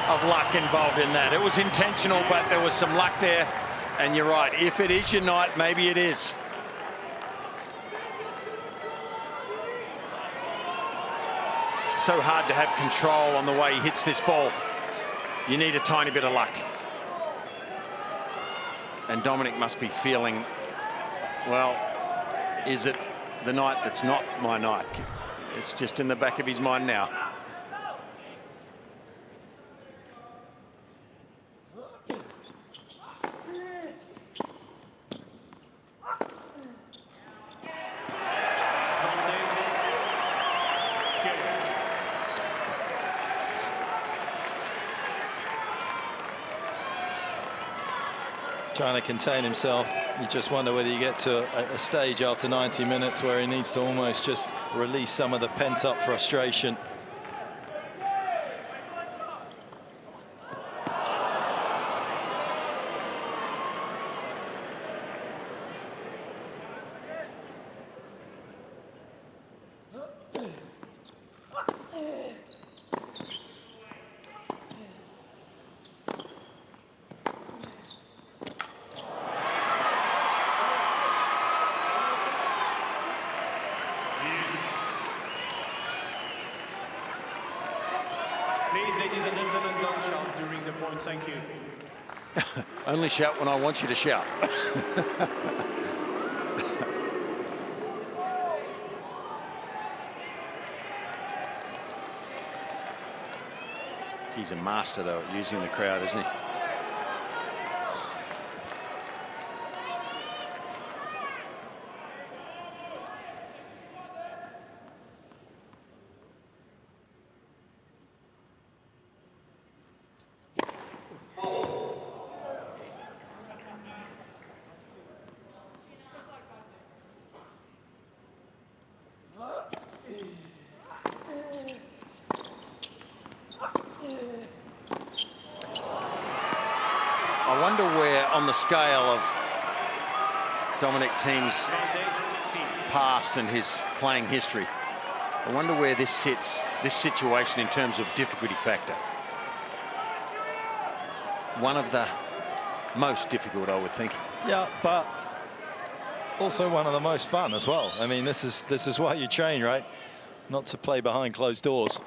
of luck involved in that. It was intentional, but there was some luck there. And you're right, if it is your night, maybe it is. So hard to have control on the way he hits this ball. You need a tiny bit of luck. And Dominic must be feeling, well, is it the night that's not my night? It's just in the back of his mind now. Trying to contain himself. You just wonder whether you get to a stage after 90 minutes where he needs to almost just release some of the pent-up frustration. Please, ladies and gentlemen, don't shout during the point. Thank you. Only shout when I want you to shout. He's a master, though, at using the crowd, isn't he? I wonder where, on the scale of Dominic Thiem's past and his playing history, I wonder where this sits, this situation, in terms of difficulty factor. One of the most difficult, I would think. Yeah, but also one of the most fun as well. I mean, this is why you train, right? Not to play behind closed doors.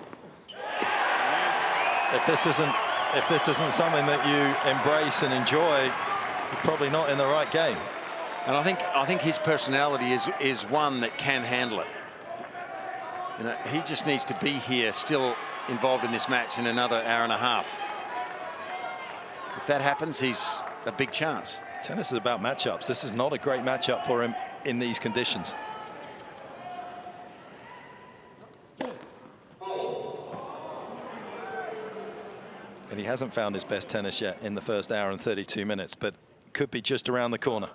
If this isn't something that you embrace and enjoy, you're probably not in the right game. And I think his personality is one that can handle it. You know, he just needs to be here, still involved in this match, in another hour and a half. If that happens, he's a big chance. Tennis is about matchups. This is not a great matchup for him in these conditions. And he hasn't found his best tennis yet in the first hour and 32 minutes, but could be just around the corner.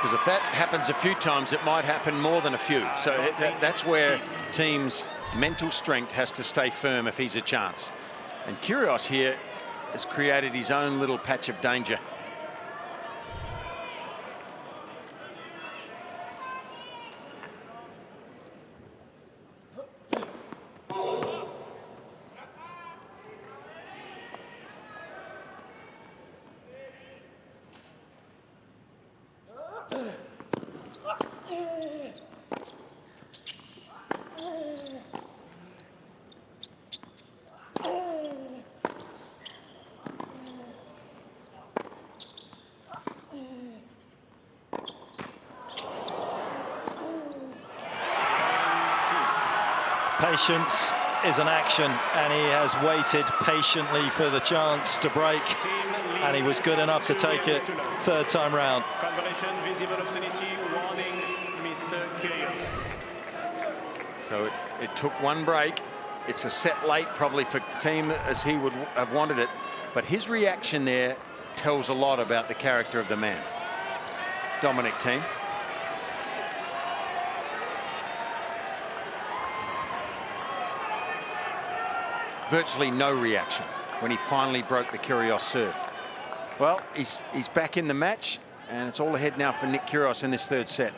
Because if that happens a few times, it might happen more than a few. So that's where Thiem's mental strength has to stay firm if he's a chance. And Kyrgios here has created his own little patch of danger. Patience is an action, and he has waited patiently for the chance to break, and he was good enough to take it third time round. Visible obscenity, warning, Mr. Kyrgios. So it took one break. It's a set late probably for Thiem, as he would have wanted it, but his reaction there tells a lot about the character of the man. Dominic Thiem. Virtually no reaction when he finally broke the Kyrgios serve. Well, he's back in the match, and it's all ahead now for Nick Kyrgios in this third set.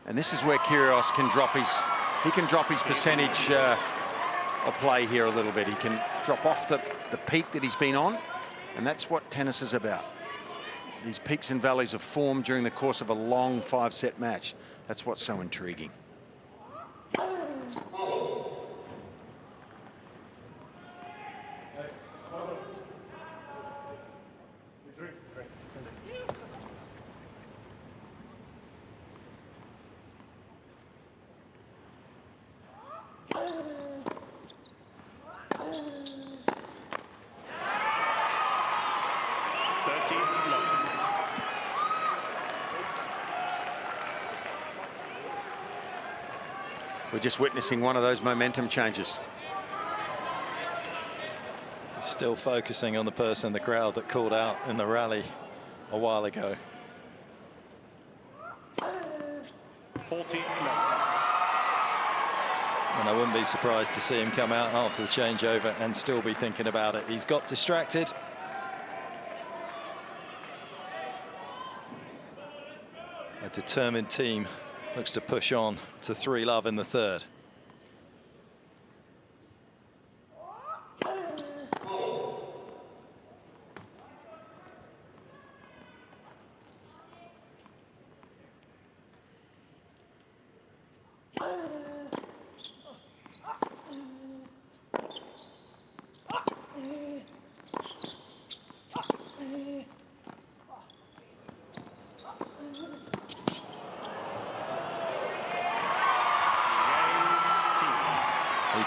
And this is where Kyrgios can drop his percentage of play here a little bit. He can drop off the peak that he's been on, and that's what tennis is about. These peaks and valleys of form during the course of a long 5-set match. That's what's so intriguing. We're just witnessing one of those momentum changes. He's still focusing on the person in the crowd that called out in the rally a while ago. 40. And I wouldn't be surprised to see him come out after the changeover and still be thinking about it. He's got distracted. A determined team looks to push on to 3-love in the third.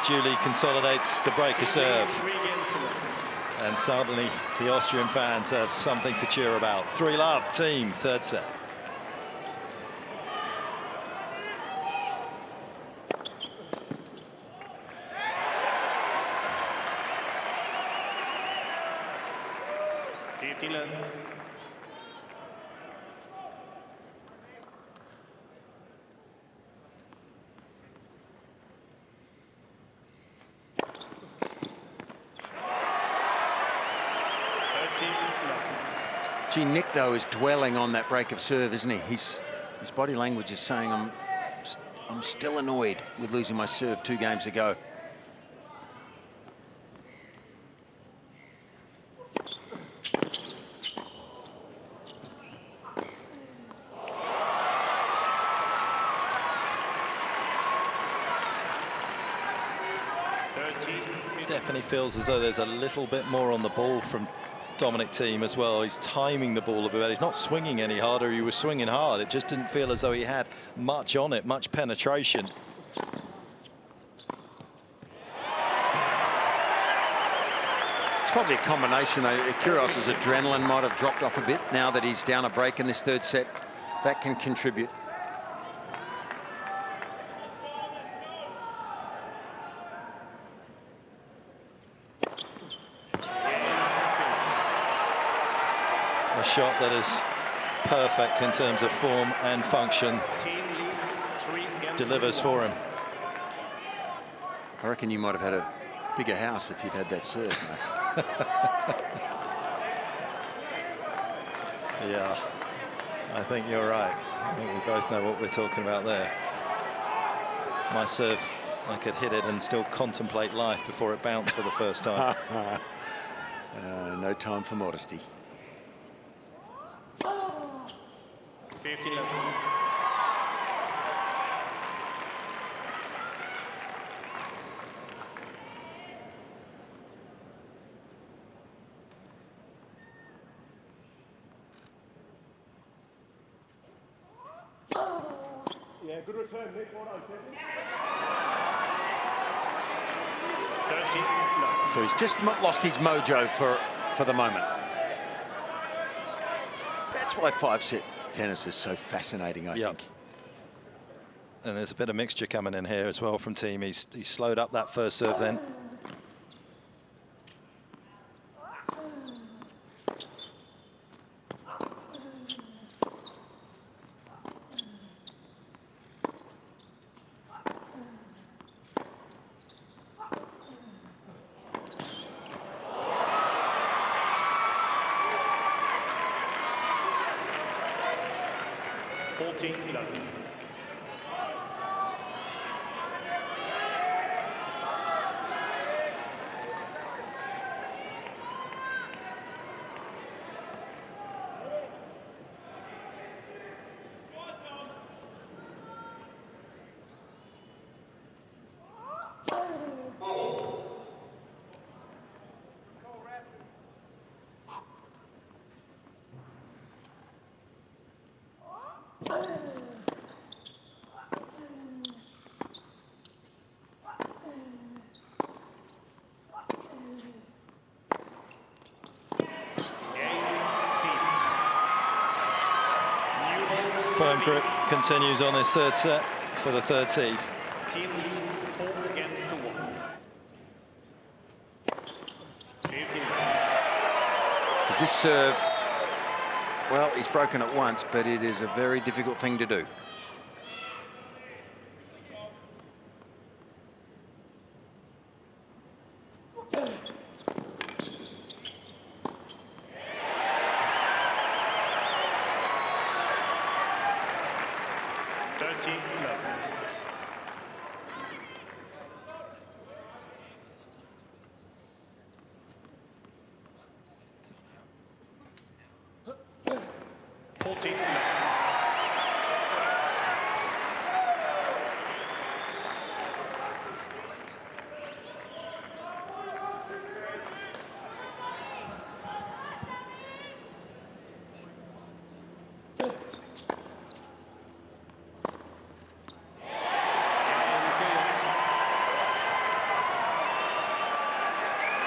Julie consolidates the breaker serve. 3-1. And suddenly the Austrian fans have something to cheer about. 3-love, Thiem, third set. Gee, Nick, though, is dwelling on that break of serve, isn't he? His body language is saying, I'm still annoyed with losing my serve 2 games ago. Definitely feels as though there's a little bit more on the ball from Dominic Thiem as well. He's timing the ball a bit better. He's not swinging any harder. He was swinging hard. It just didn't feel as though he had much on it, much penetration. It's probably a combination, though. Kyrgios' adrenaline might have dropped off a bit now that he's down a break in this third set. That can contribute. A shot that is perfect in terms of form and function. Delivers for him. I reckon you might have had a bigger house if you'd had that serve. Yeah, I think you're right. I think we both know what we're talking about there. My serve, I could hit it and still contemplate life before it bounced for the first time. No time for modesty. 15-11. Yeah, good return, Nick. Well done, champion. 13-11. So he's just lost his mojo for the moment. That's why 5-set tennis is so fascinating, I think. And there's a bit of mixture coming in here as well from Thiem. He's slowed up that first serve then. Firm grip continues on this third set for the third seed. Team leads 4-1. 15. Is this serve, well, he's broken it once, but it is a very difficult thing to do.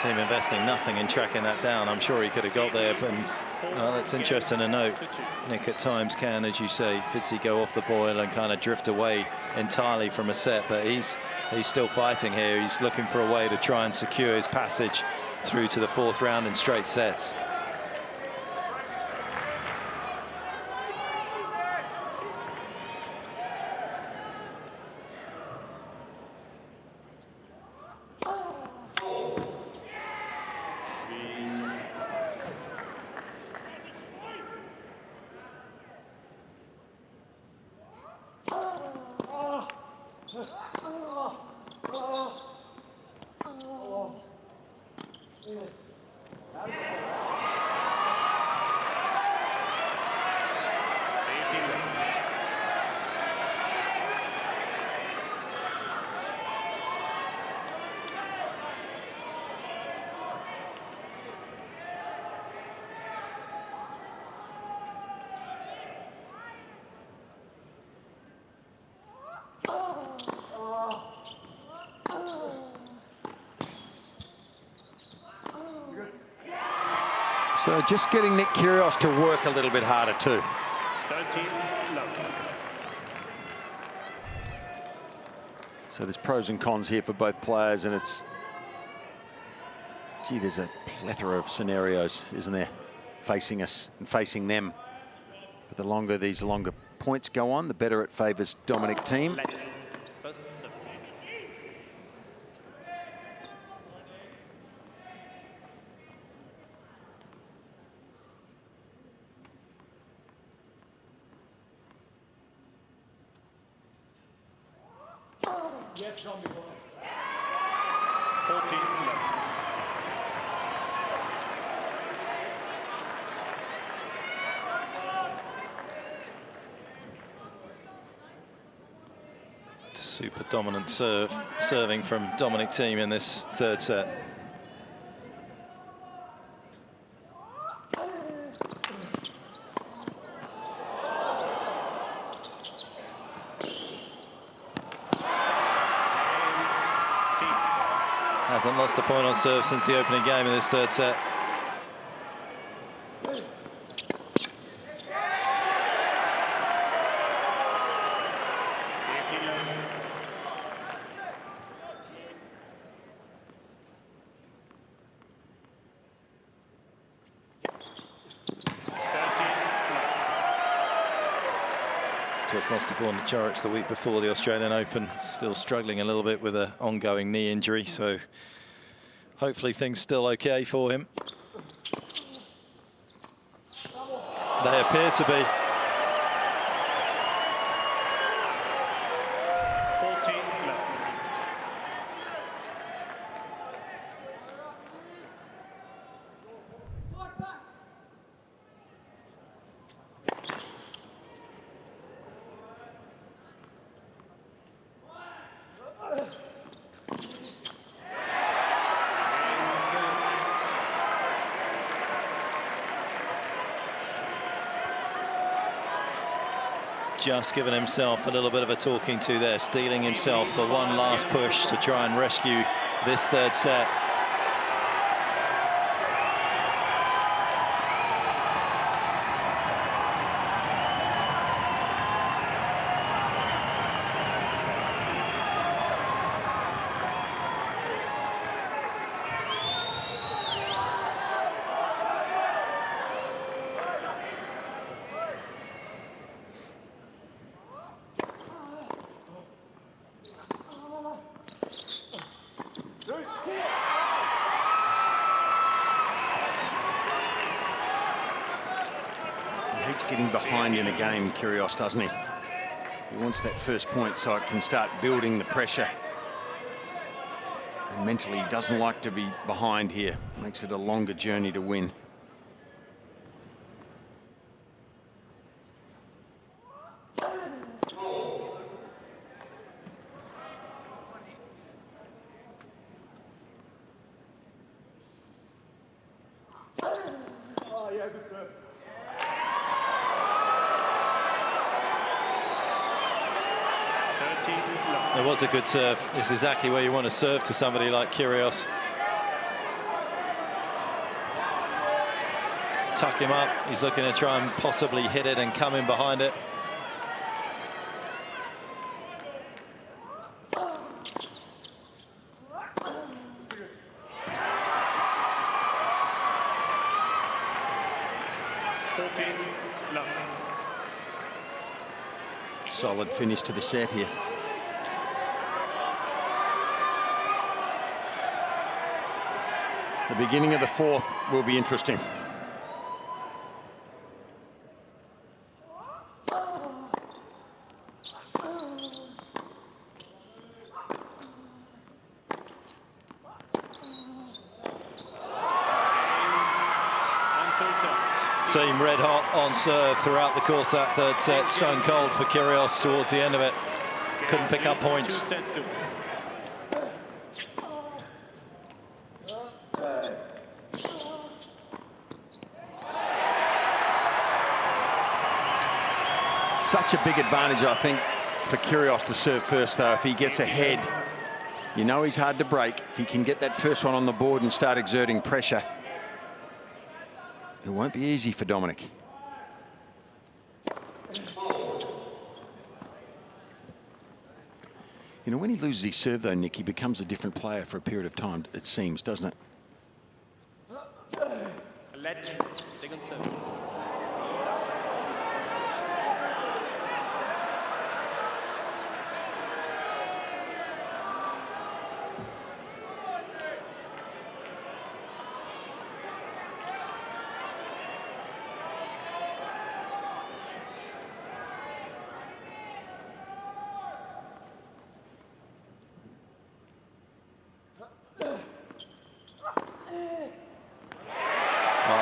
Thiem investing nothing in tracking that down. I'm sure he could have got there, but that's interesting to note. Nick at times can, as you say, Fitzy go off the boil and kind of drift away entirely from a set, but he's still fighting here. He's looking for a way to try and secure his passage through to the 4th round in straight sets. So just getting Nick Kyrgios to work a little bit harder too. 13-love. So there's pros and cons here for both players, and it's, gee, there's a plethora of scenarios, isn't there, facing us and facing them. But the longer these longer points go on, the better it favours Dominic Thiem. First service. Yes, John, 14-love. Super dominant serving from Dominic Thiem in this 3rd set. Hasn't lost a point on serve since the opening game in this 3rd set. Just lost to Borna Coric the week before the Australian Open. Still struggling a little bit with an ongoing knee injury, so hopefully things still okay for him. They appear to be. 14-love. Just given himself a little bit of a talking to there, stealing himself for one last push to try and rescue this 3rd set. He hates getting behind in a game, Kyrgios, doesn't he? He wants that first point so it can start building the pressure. And mentally, he doesn't like to be behind here. Makes it a longer journey to win. Oh, yeah, good serve. It was a good serve. It's exactly where you want to serve to somebody like Kyrgios. tuck him up. He's looking to try and possibly hit it and come in behind it. Solid finish to the set here. The beginning of the fourth will be interesting. Thiem red hot on serve throughout the course of that third set. Stone cold for Kyrgios towards the end of it. Couldn't pick up points. Such a big advantage, I think, for Kyrgios to serve first, though. If he gets ahead, you know he's hard to break. If he can get that first one on the board and start exerting pressure, it won't be easy for Dominic. You know, when he loses his serve, though, Nick, he becomes a different player for a period of time, it seems, doesn't it? Second service.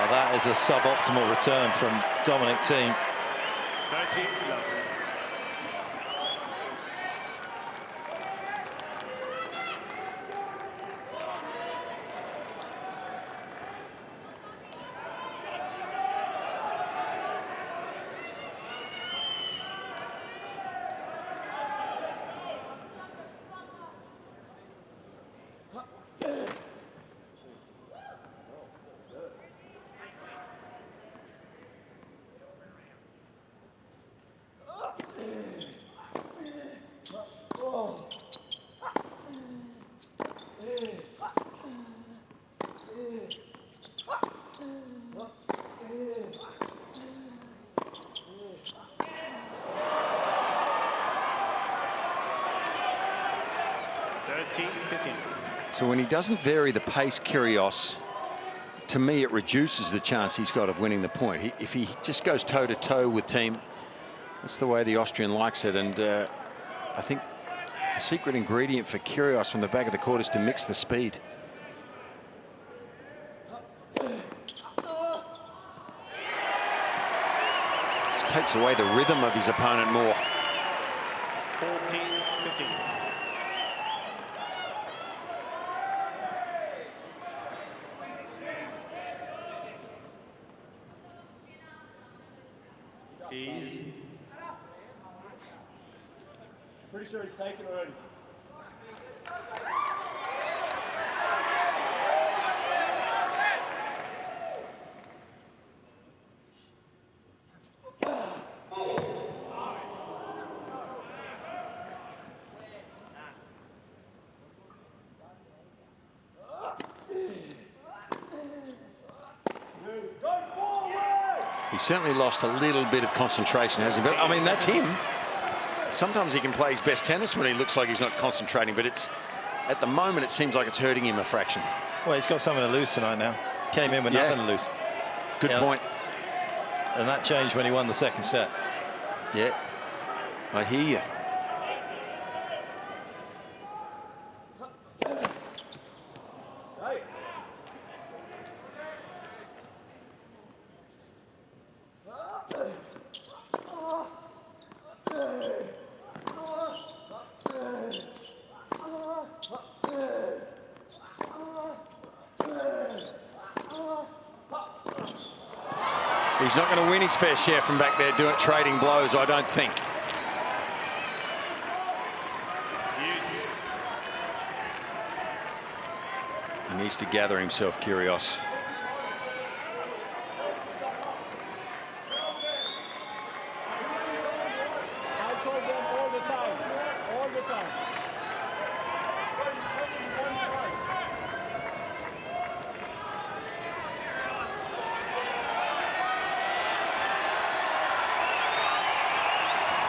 That is a suboptimal return from Dominic Thiem. 30-11. So when he doesn't vary the pace, Kyrgios, to me, it reduces the chance he's got of winning the point. If he just goes toe-to-toe with Thiem, that's the way the Austrian likes it. And I think the secret ingredient for Kyrgios from the back of the court is to mix the speed. Just takes away the rhythm of his opponent more. 14-15. He's pretty sure he's taken already. He certainly lost a little bit of concentration, hasn't he? But I mean, that's him. Sometimes he can play his best tennis when he looks like he's not concentrating, but it's at the moment it seems like it's hurting him a fraction. Well, he's got something to lose tonight now. Came in with nothing to lose. Good point. And that changed when he won the second set. Yeah, I hear you. He's not going to win his fair share from back there doing trading blows, I don't think. He needs to gather himself, Kyrgios.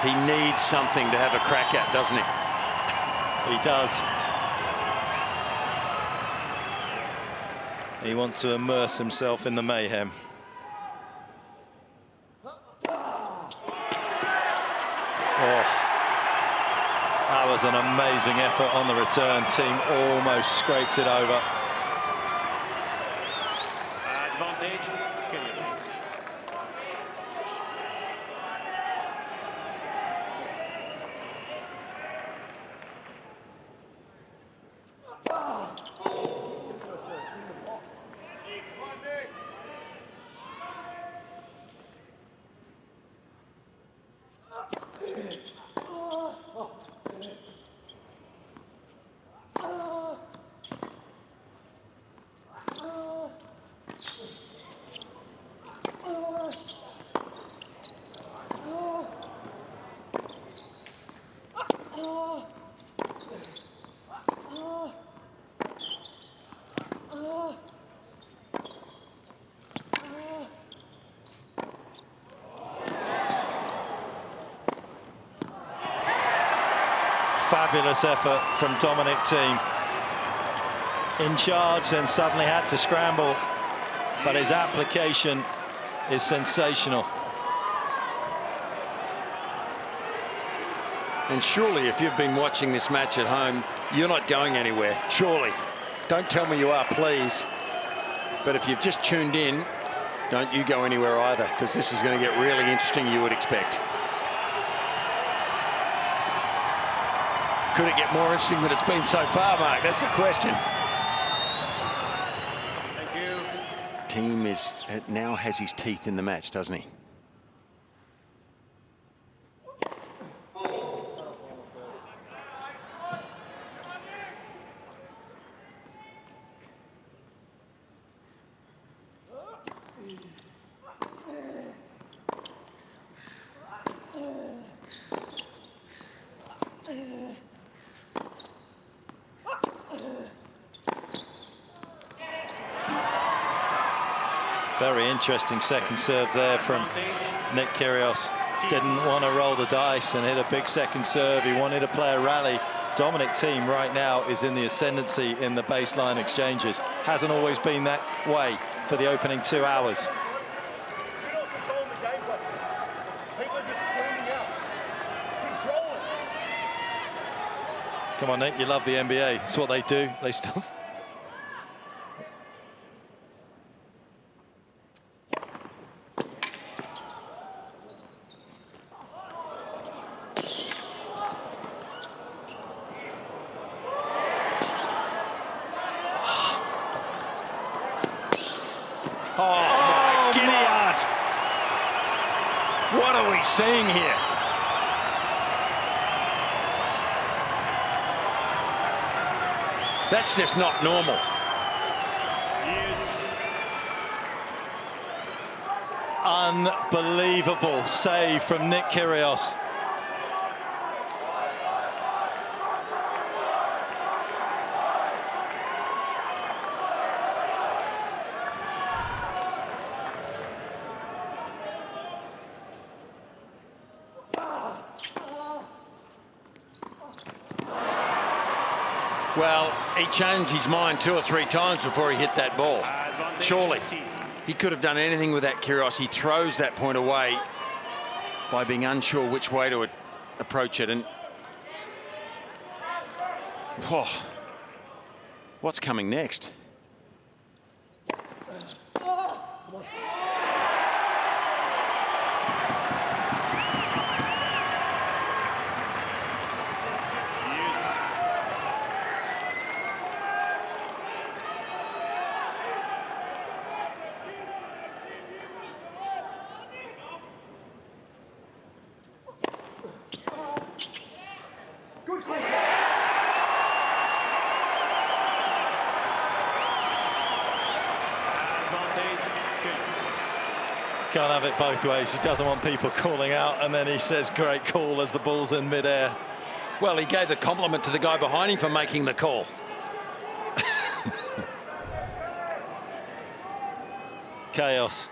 He needs something to have a crack at, doesn't he? He does. He wants to immerse himself in the mayhem. Oh, that was an amazing effort on the return. Thiem almost scraped it over. Advantage, Kyrgios. Fabulous effort from Dominic Thiem. In charge, then suddenly had to scramble, but his application is sensational. And surely, if you've been watching this match at home, you're not going anywhere. Surely. Don't tell me you are, please. But if you've just tuned in, don't you go anywhere either, because this is going to get really interesting, you would expect. Could it get more interesting than it's been so far, Mark? That's the question. Thank you. Thiem now has his teeth in the match, doesn't he? Very interesting second serve there from Nick Kyrgios. Didn't want to roll the dice and hit a big second serve. He wanted to play a rally. Dominic Thiem right now is in the ascendancy in the baseline exchanges. Hasn't always been that way for the opening 2 hours. You're not controlling the game, but people are just screaming out. Control it. Come on, Nick, you love the NBA. It's what they do. They still... Oh, my giddy aunt. What are we seeing here? That's just not normal. Yes. Unbelievable save from Nick Kyrgios. Well, he changed his mind 2 or 3 times before he hit that ball. Advantage, Surely. Thiem. He could have done anything with that Kyrgios. He throws that point away by being unsure which way to approach it. And oh, what's coming next? Can't have it both ways. He doesn't want people calling out, and then he says, great call, as the ball's in midair. Well, he gave the compliment to the guy behind him for making the call. Chaos.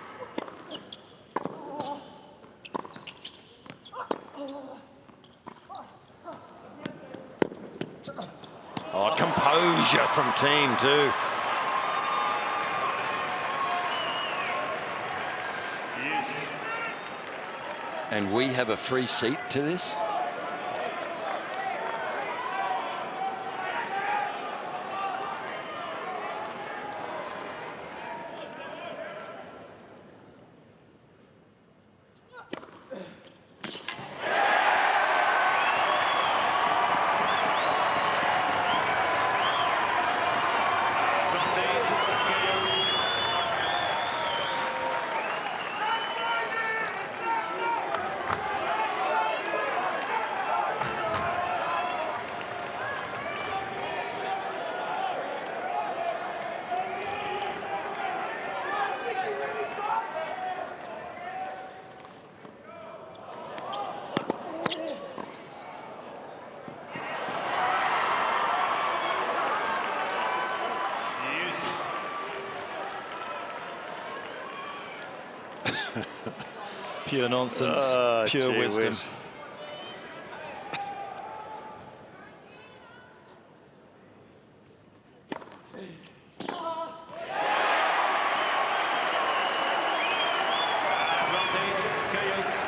composure from Thiem too. Yes. And we have a free seat to this. Pure nonsense, pure wisdom. Advantage, Kyrgios.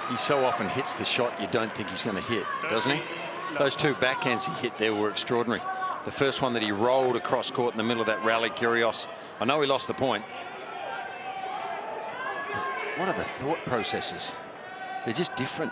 He so often hits the shot you don't think he's going to hit, doesn't he? Those two backhands he hit there were extraordinary. The first one that he rolled across court in the middle of that rally, Kyrgios. I know he lost the point. What are the thought processes? They're just different.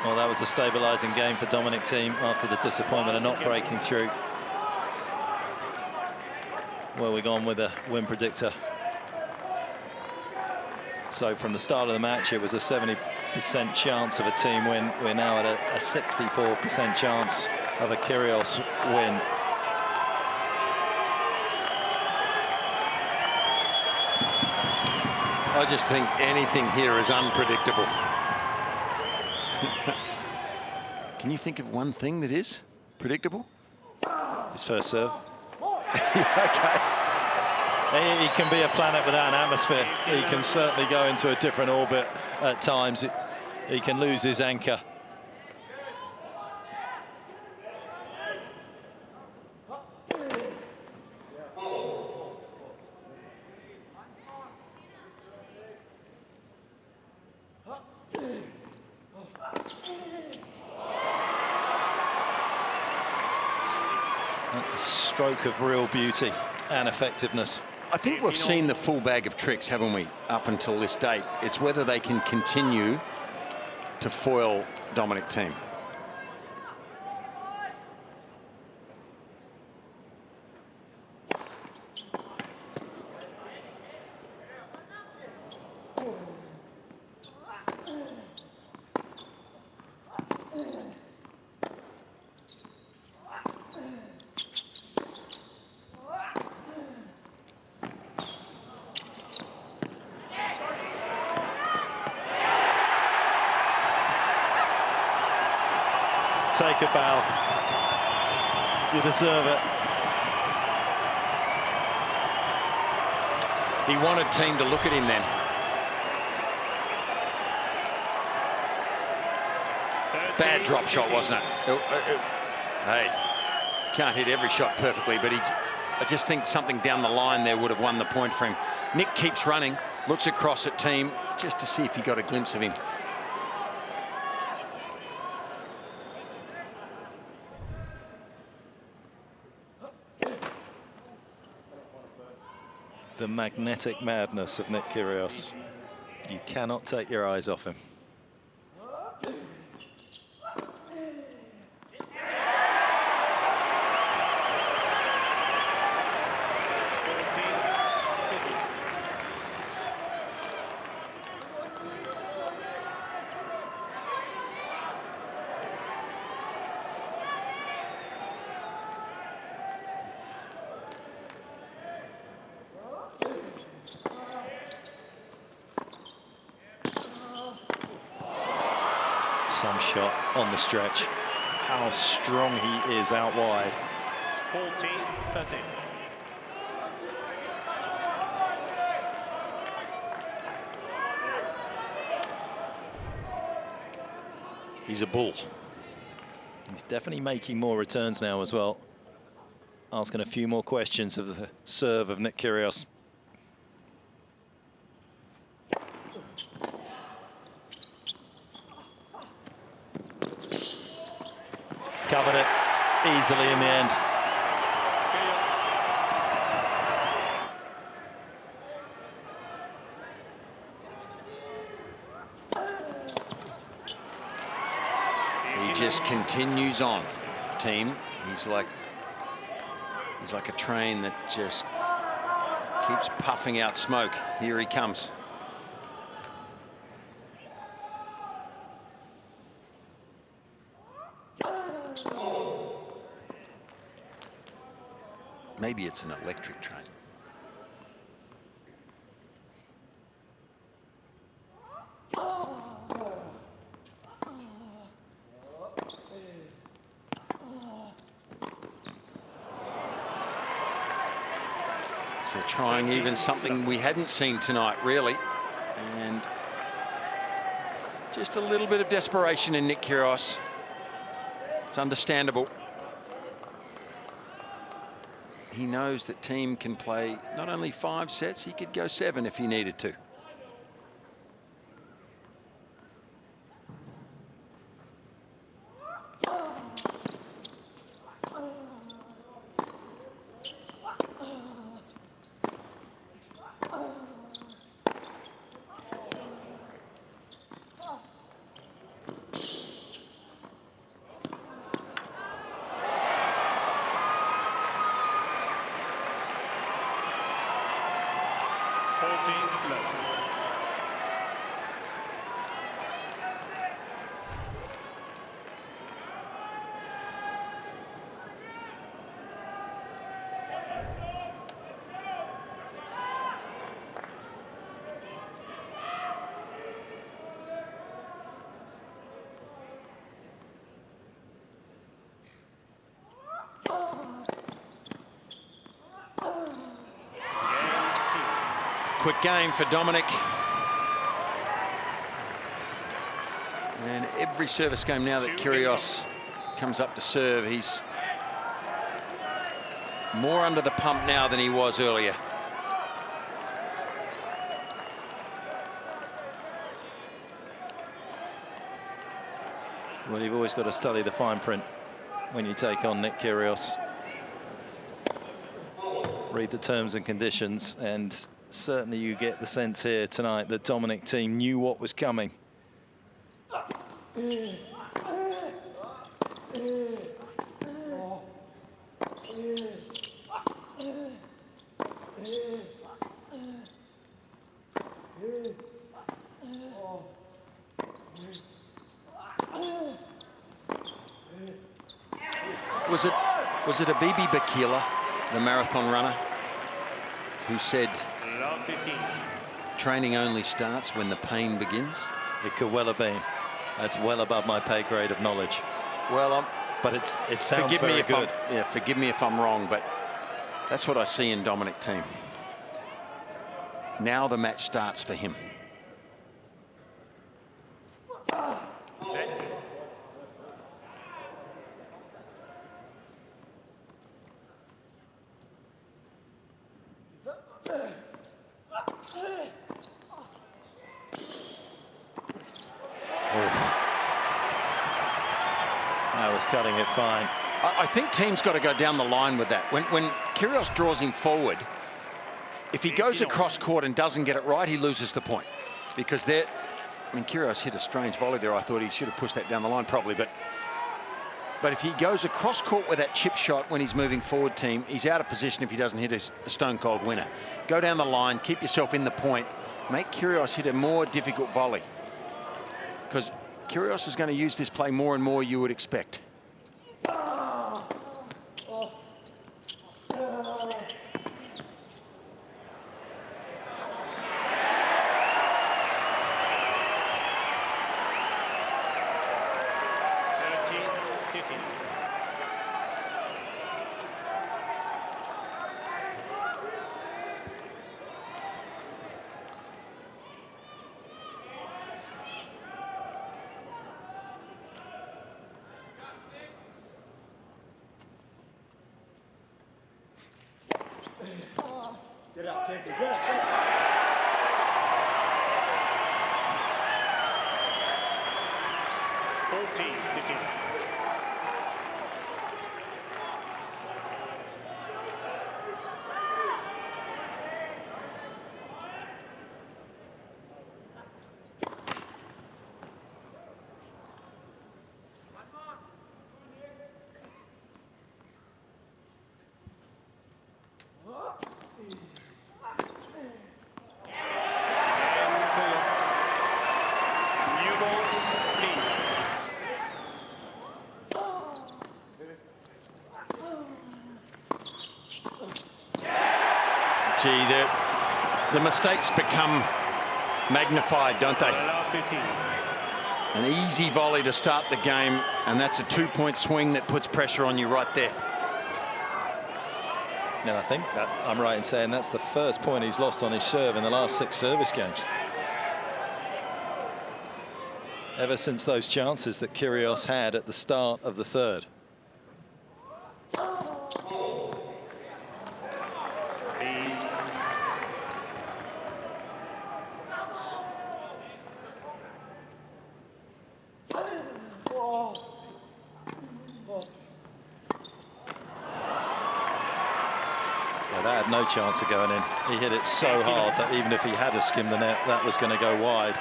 Well, that was a stabilising game for Dominic Thiem after the disappointment of not breaking through. Well, we're gone with a win predictor. So from the start of the match, it was a 70% chance of a Thiem win. We're now at a 64% chance of a Kyrgios win. I just think anything here is unpredictable. Can you think of one thing that is predictable? His first serve. Okay. He can be a planet without an atmosphere. He can certainly go into a different orbit at times. He can lose his anchor. A stroke of real beauty and effectiveness. I think we've seen the full bag of tricks, haven't we, up until this date? It's whether they can continue to foil Dominic Thiem. Take a bow. You deserve it. He wanted Thiem to look at him then. Bad drop shot, wasn't it? Hey, can't hit every shot perfectly, but I just think something down the line there would have won the point for him. Nick keeps running, looks across at Thiem just to see if he got a glimpse of him. The magnetic madness of Nick Kyrgios. You cannot take your eyes off him. Some shot on the stretch. How strong he is out wide. 14-13. He's a bull. He's definitely making more returns now as well. Asking a few more questions of the serve of Nick Kyrgios. Covered it easily in the end. He just continues on. Thiem, he's like a train that just keeps puffing out smoke. Here he comes. Maybe it's an electric train. So trying even something we hadn't seen tonight, really. And just a little bit of desperation in Nick Kyrgios. It's understandable. He knows that Thiem can play not only 5 sets, he could go 7 if he needed to. Quick game for Dominic. And every service game now that Kyrgios comes up to serve, he's more under the pump now than he was earlier. Well, you've always got to study the fine print when you take on Nick Kyrgios. read the terms and conditions, and certainly you get the sense here tonight that Dominic Thiem knew what was coming. Was it a Bibi Bakila, the marathon runner, who said, Love 15. training only starts when the pain begins? It could well have been. That's well above my pay grade of knowledge. Well, but it sounds very good. Forgive me if I'm wrong, but that's what I see in Dominic Thiem. Now the match starts for him. That was cutting it fine. I think Thiem's got to go down the line with that. When Kyrgios draws him forward, if he goes across court and doesn't get it right, he loses the point. Because Kyrgios hit a strange volley there. I thought he should have pushed that down the line probably, but if he goes across court with that chip shot when he's moving forward, Thiem, he's out of position if he doesn't hit a stone cold winner. Go down the line, keep yourself in the point, make Kyrgios hit a more difficult volley. Because Kyrgios is going to use this play more and more, you would expect. Get out, champion. Get out. Get out. 14-15. The mistakes become magnified, don't they? 15. An easy volley to start the game, and that's a 2-point swing that puts pressure on you right there. And I think that I'm right in saying that's the first point he's lost on his serve in the last 6 service games. Ever since those chances that Kyrgios had at the start of the third. That had no chance of going in. He hit it so hard that even if he had to skim the net, that was going to go wide.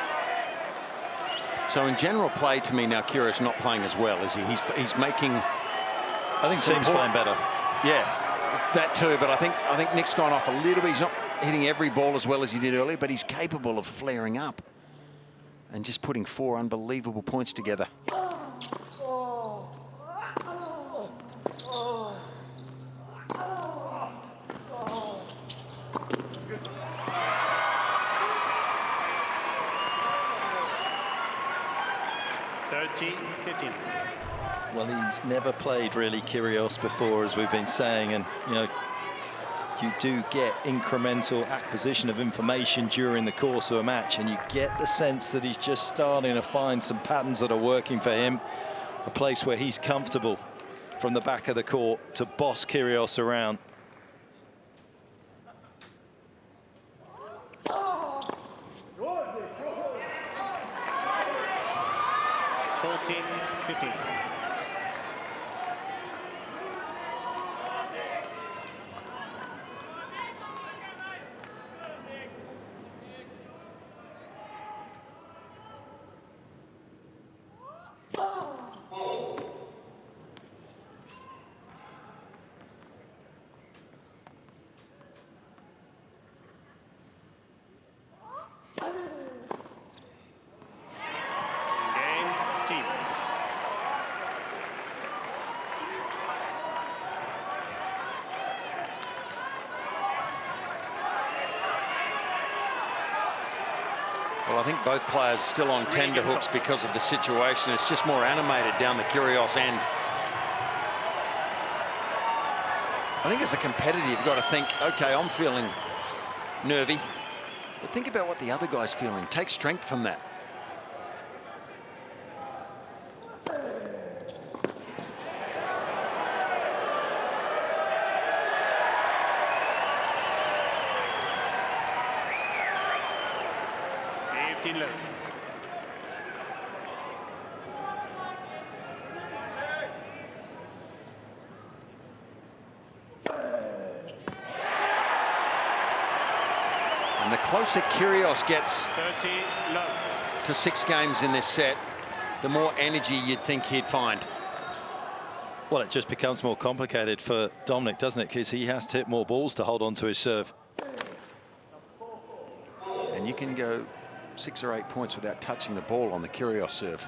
So in general play, to me now, Kyrgios not playing as well, is he? He's making. I think Thiem's playing better. Yeah, that too. But I think Nick's gone off a little bit. He's not hitting every ball as well as he did earlier, but he's capable of flaring up and just putting 4 unbelievable points together. Well, he's never played really Kyrgios before, as we've been saying, and you do get incremental acquisition of information during the course of a match, and you get the sense that he's just starting to find some patterns that are working for him, a place where he's comfortable from the back of the court to boss Kyrgios around. Thiem. Well, I think both players still on tender hooks because of the situation. It's just more animated down the Kyrgios end. I think as a competitor, you've got to think, okay, I'm feeling nervy, but think about what the other guy's feeling. Take strength from that. And the closer Kyrgios gets to 6 games in this set, the more energy you'd think he'd find. Well, it just becomes more complicated for Dominic, doesn't it? Because he has to hit more balls to hold on to his serve. And you can go 6 or 8 points without touching the ball on the Kyrgios serve.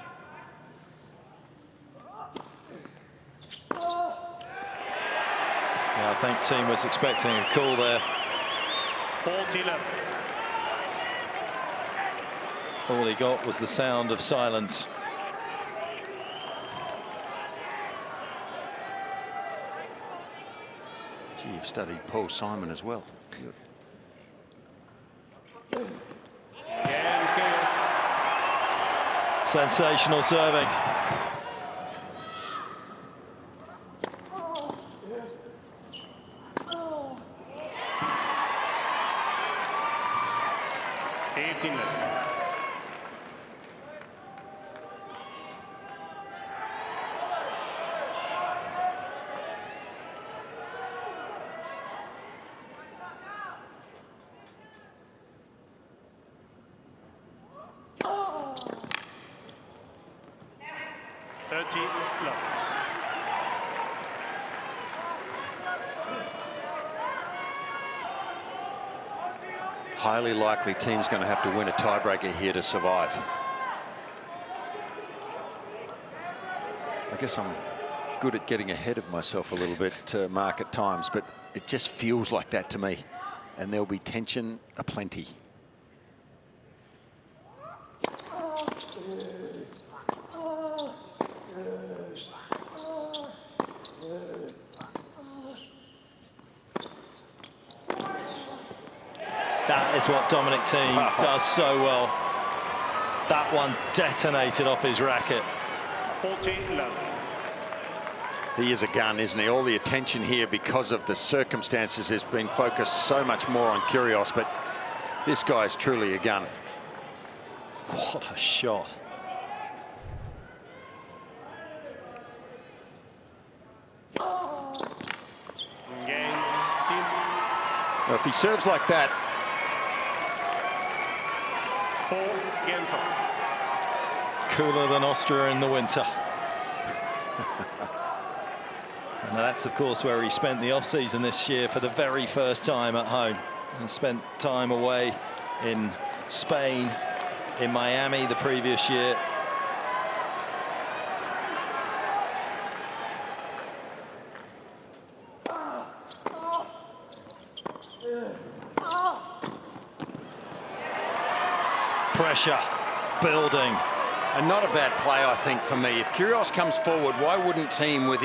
Yeah, I think Thiem was expecting a call there. 40-11. All he got was the sound of silence. Gee, you've studied Paul Simon as well. Again, Kyrgios. Sensational serving. Highly likely Thiem's going to have to win a tiebreaker here to survive. I guess I'm good at getting ahead of myself a little bit, Mark, at times, but it just feels like that to me. And there'll be tension aplenty. That is what Dominic Thiem does so well. That one detonated off his racket. 40-11. He is a gun, isn't he? All the attention here because of the circumstances has been focused so much more on Kyrgios, but this guy is truly a gun. What a shot. Game, Thiem. Well, if he serves like that, 4 games on. Cooler than Austria in the winter. And that's, of course, where he spent the off-season this year for the very first time at home. He spent time away in Spain, in Miami the previous year. Pressure building. and not a bad play, I think, for me. If Kyrgios comes forward, why wouldn't Thiem, with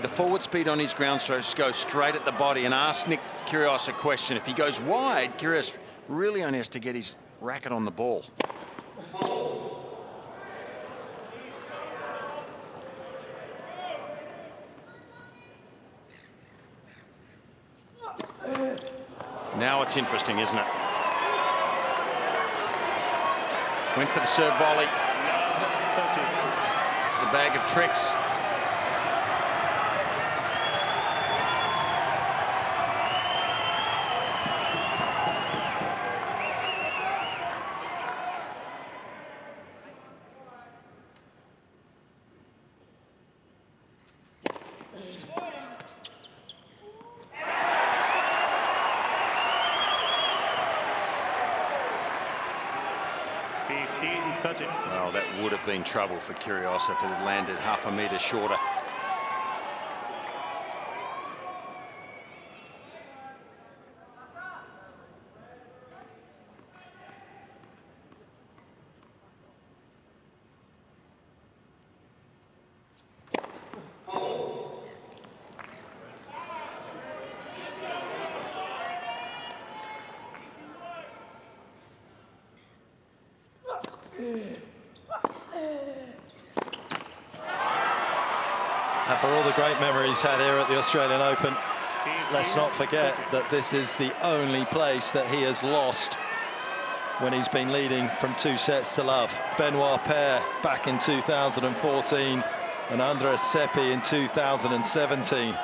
the forward speed on his ground strokes, go straight at the body and ask Nick Kyrgios a question? If he goes wide, Kyrgios really only has to get his racket on the ball. Now it's interesting, isn't it? Went for the serve volley. The bag of tricks. 30. Well, that would have been trouble for Kyrgios if it had landed half a metre shorter. And for all the great memories had here at the Australian Open, let's not forget that this is the only place that he has lost when he's been leading from 2 sets to love. Benoit Paire back in 2014 and Andres Seppi in 2017.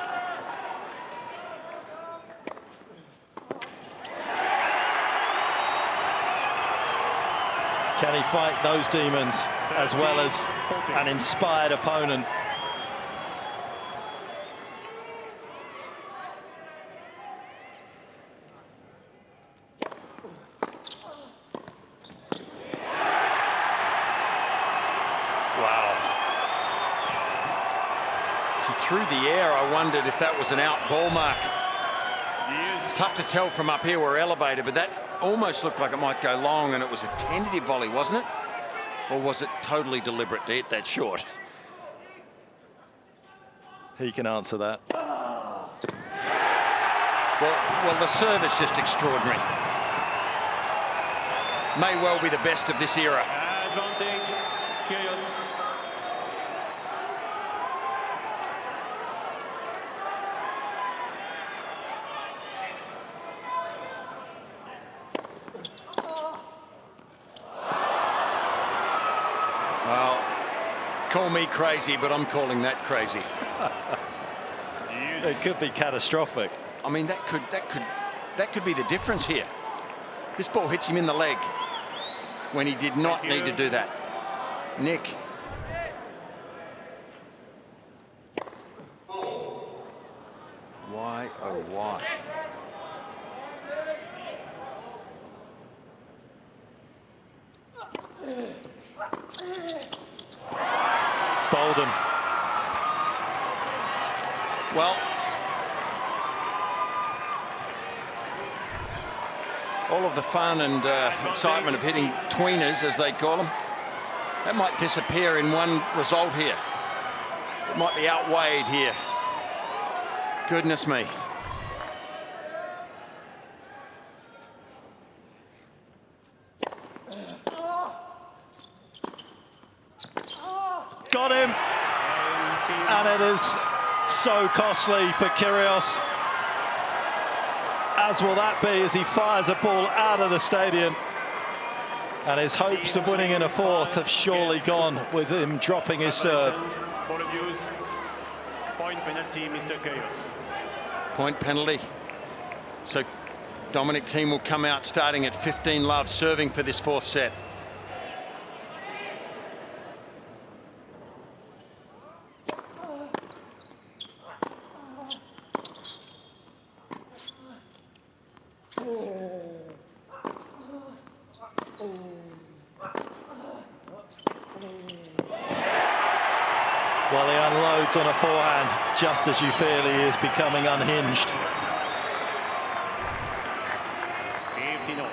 Can he fight those demons as well as an inspired opponent? Through the air, I wondered if that was an out ball mark. Yes. It's tough to tell from up here, we're elevated, but that almost looked like it might go long, and it was a tentative volley, wasn't it? Or was it totally deliberate to hit that short? He can answer that. Well, the serve is just extraordinary. May well be the best of this era. Advantage, Kyrgios. Well, call me crazy, but I'm calling that crazy. It could be catastrophic. I mean, that could be the difference here. This ball hits him in the leg when he did not need to do that. Nick. Why, oh why? Spalding. Well, all of the fun and excitement of hitting tweeners, as they call them, that might disappear in one result here. It might be outweighed here. Goodness me. Got him. And it is so costly for Kyrgios. As will that be as he fires a ball out of the stadium. And his hopes of winning in a fourth have surely gone with him dropping his serve. Ball abuse. Point penalty, Mr. Kyrgios. Point penalty. So Dominic Thiem will come out starting at 15-love, serving for this fourth set. Well, he unloads on a forehand just as you feel he is becoming unhinged. 15-0.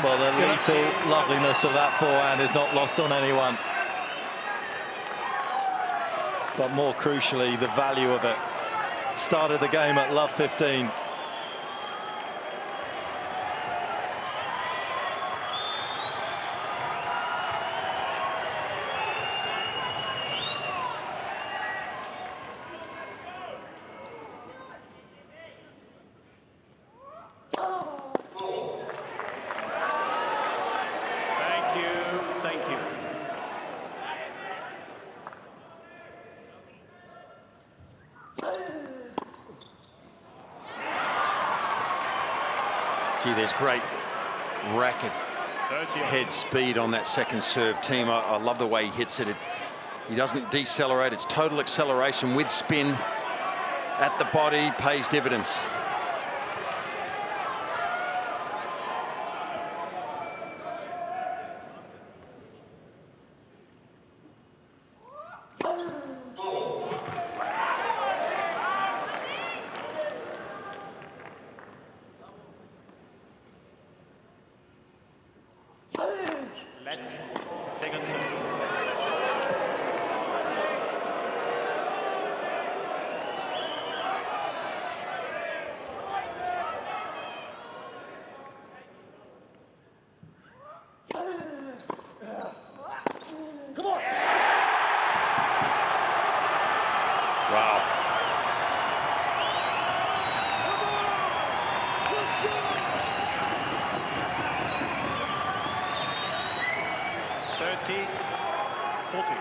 Well, the lethal loveliness of that forehand is not lost on anyone. but more crucially, the value of it. Started the game at love 15. Thank you. Gee, there's great racket head speed on that second serve. Thiem, I love the way he hits it. He doesn't decelerate. It's total acceleration with spin at the body, pays dividends. Let second service. Come on. Wow. Thirty, 40.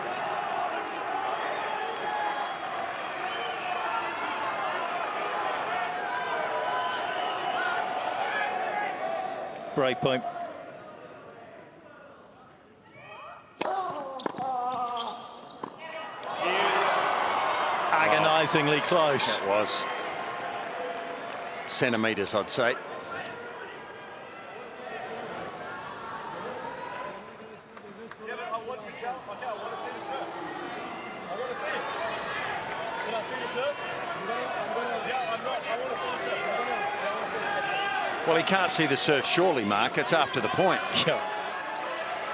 Break point. Agonizingly close. That was centimeters, I'd say. Yeah, but I want to challenge. Okay, I want to see the serve. I want to see it. Can I see the serve? Yeah, I'm not. I want to see the serve. I want to see it. Well, he can't see the serve, surely, Mark. It's after the point. Yeah.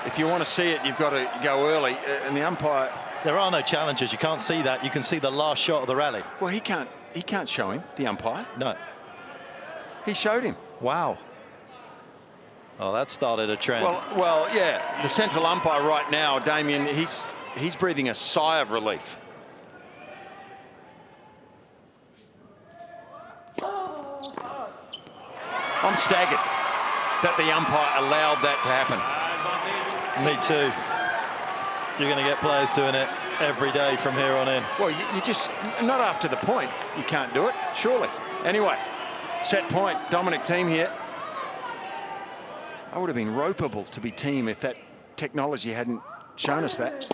If you want to see it, you've got to go early. And the umpire, There are no challenges. You can't see that. You can see the last shot of the rally. well, he can't show him, the umpire. No. He showed him. Wow. Oh, that started a trend. Well, yeah. The central umpire right now, Damien, he's breathing a sigh of relief. I'm staggered that the umpire allowed that to happen. Me too. You're going to get players doing it every day from here on in. Well, you just, not after the point. You can't do it, surely. Anyway, set point. Dominic Thiem here. I would have been ropeable to be Thiem if that technology hadn't shown us that.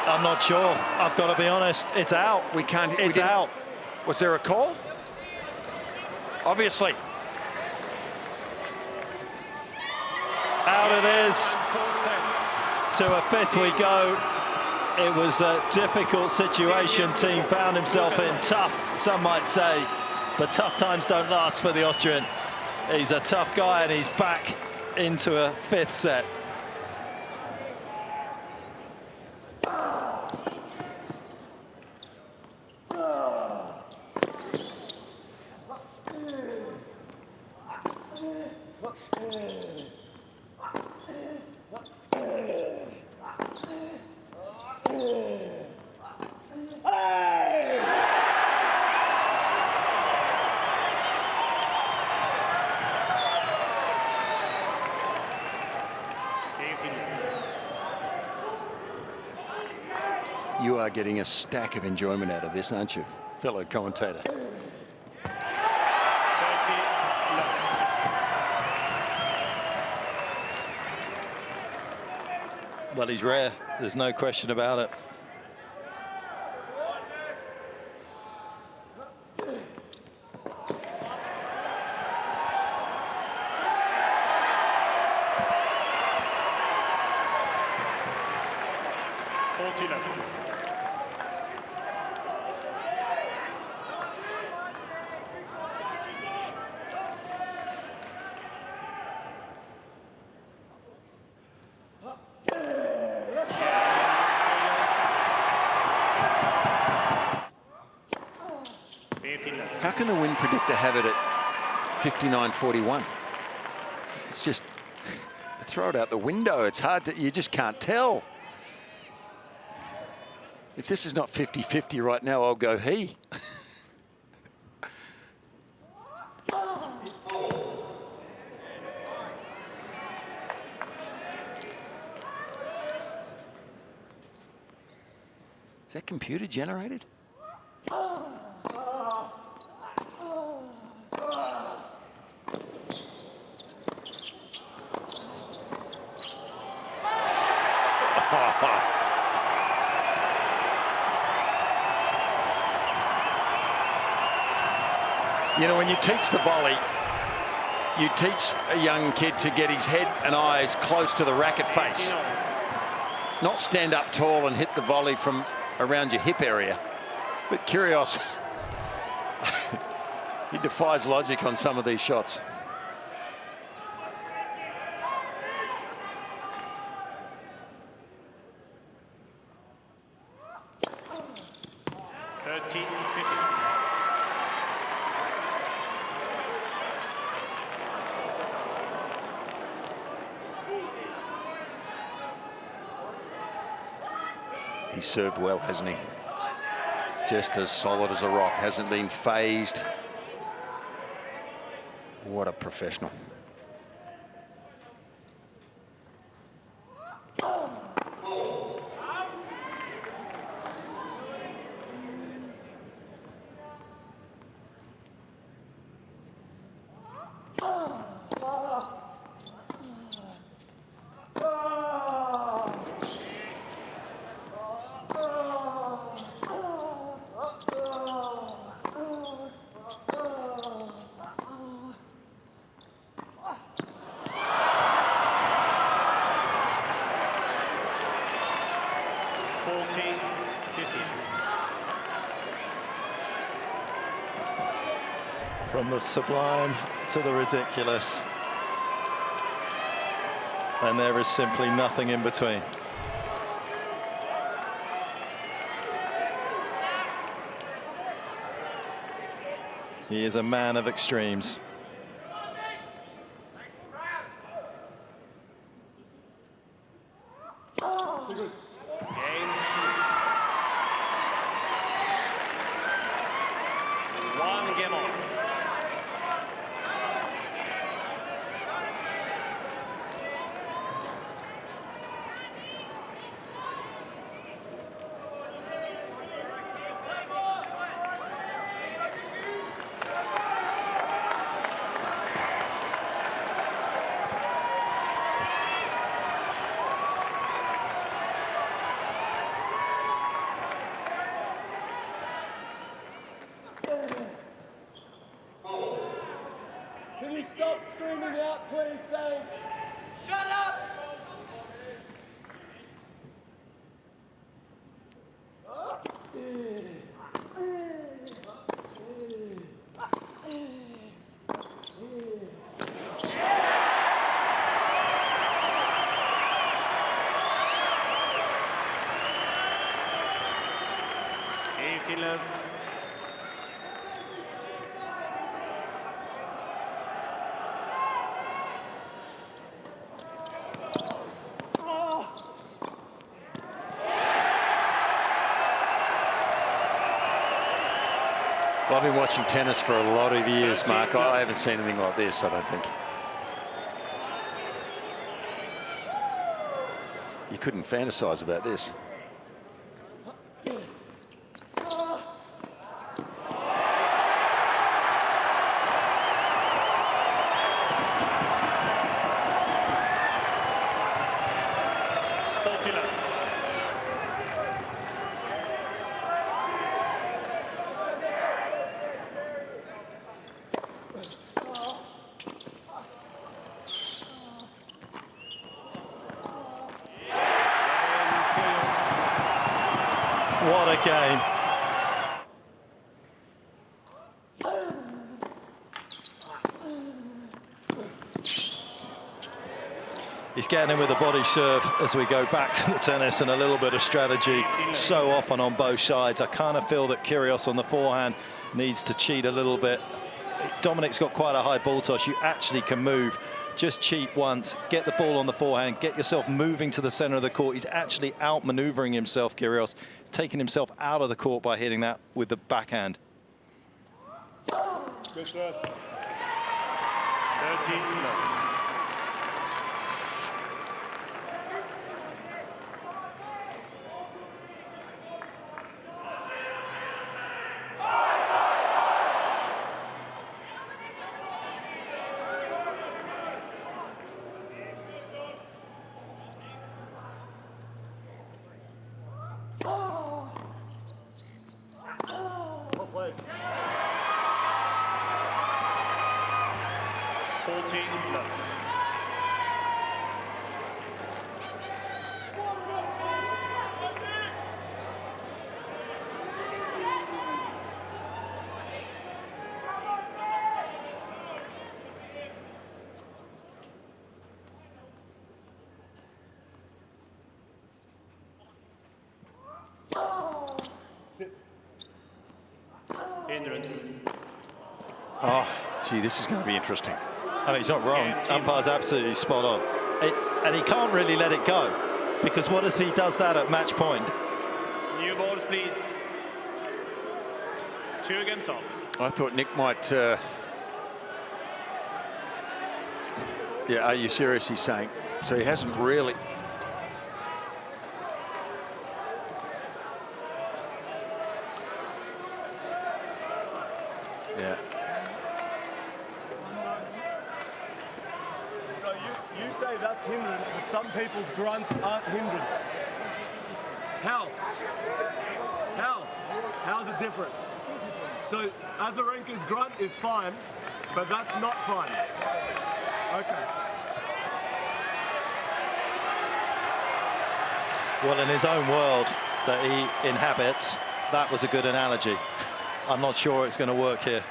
I'm not sure. I've got to be honest. It's out. It's out. Was there a call? Obviously. Out it is. To a fifth we go. It was a difficult situation. Thiem found himself in. Tough, some might say, but tough times don't last for the Austrian. He's a tough guy and he's back into a fifth set. You are getting a stack of enjoyment out of this, aren't you, fellow commentator? 30, Well, he's rare. There's no question about it. can the wind predictor have it at 59.41? It's just, throw it out the window. It's hard to, you just can't tell. If this is not 50-50 right now, I'll go he. Is that computer generated? You know, when you teach the volley, you teach a young kid to get his head and eyes close to the racket face. Not stand up tall and hit the volley from around your hip area. But Kyrgios, he defies logic on some of these shots. He's served well, hasn't he? Just as solid as a rock, hasn't been phased. What a professional. From the sublime to the ridiculous. And there is simply nothing in between. He is a man of extremes. Can you stop screaming out, please? Thanks. Shut up! Well, I've been watching tennis for a lot of years, Mark. I haven't seen anything like this, I don't think. You couldn't fantasize about this. What a game. He's getting in with a body serve as we go back to the tennis, and a little bit of strategy so often on both sides. I kind of feel that Kyrgios on the forehand needs to cheat a little bit. Dominic's got quite a high ball toss. You actually can move. Just cheat once, get the ball on the forehand, get yourself moving to the center of the court. He's actually outmaneuvering himself, Kyrgios. He's taking himself out of the court by hitting that with the backhand. Good serve. 13-11. Well played. 14-11. Hindrance. Oh, gee, this is going to be interesting. I mean, he's not wrong. Umpire's absolutely spot on. And he can't really let it go, because what if he does that at match point? New balls, please. 2 games off. I thought Nick might... Yeah, are you serious, he's saying? So he hasn't really... Yeah. So you say that's hindrance, but some people's grunts aren't hindrance. How? How? How's it different? So Azarenka's grunt is fine, but that's not fine. Okay. Well, in his own world that he inhabits, that was a good analogy. I'm not sure it's going to work here.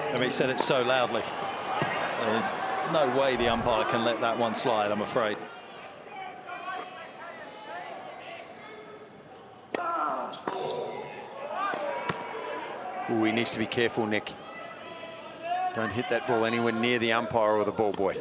I mean, he said it so loudly. There's no way the umpire can let that one slide, I'm afraid. Ooh, he needs to be careful, Nick. Don't hit that ball anywhere near the umpire or the ball boy.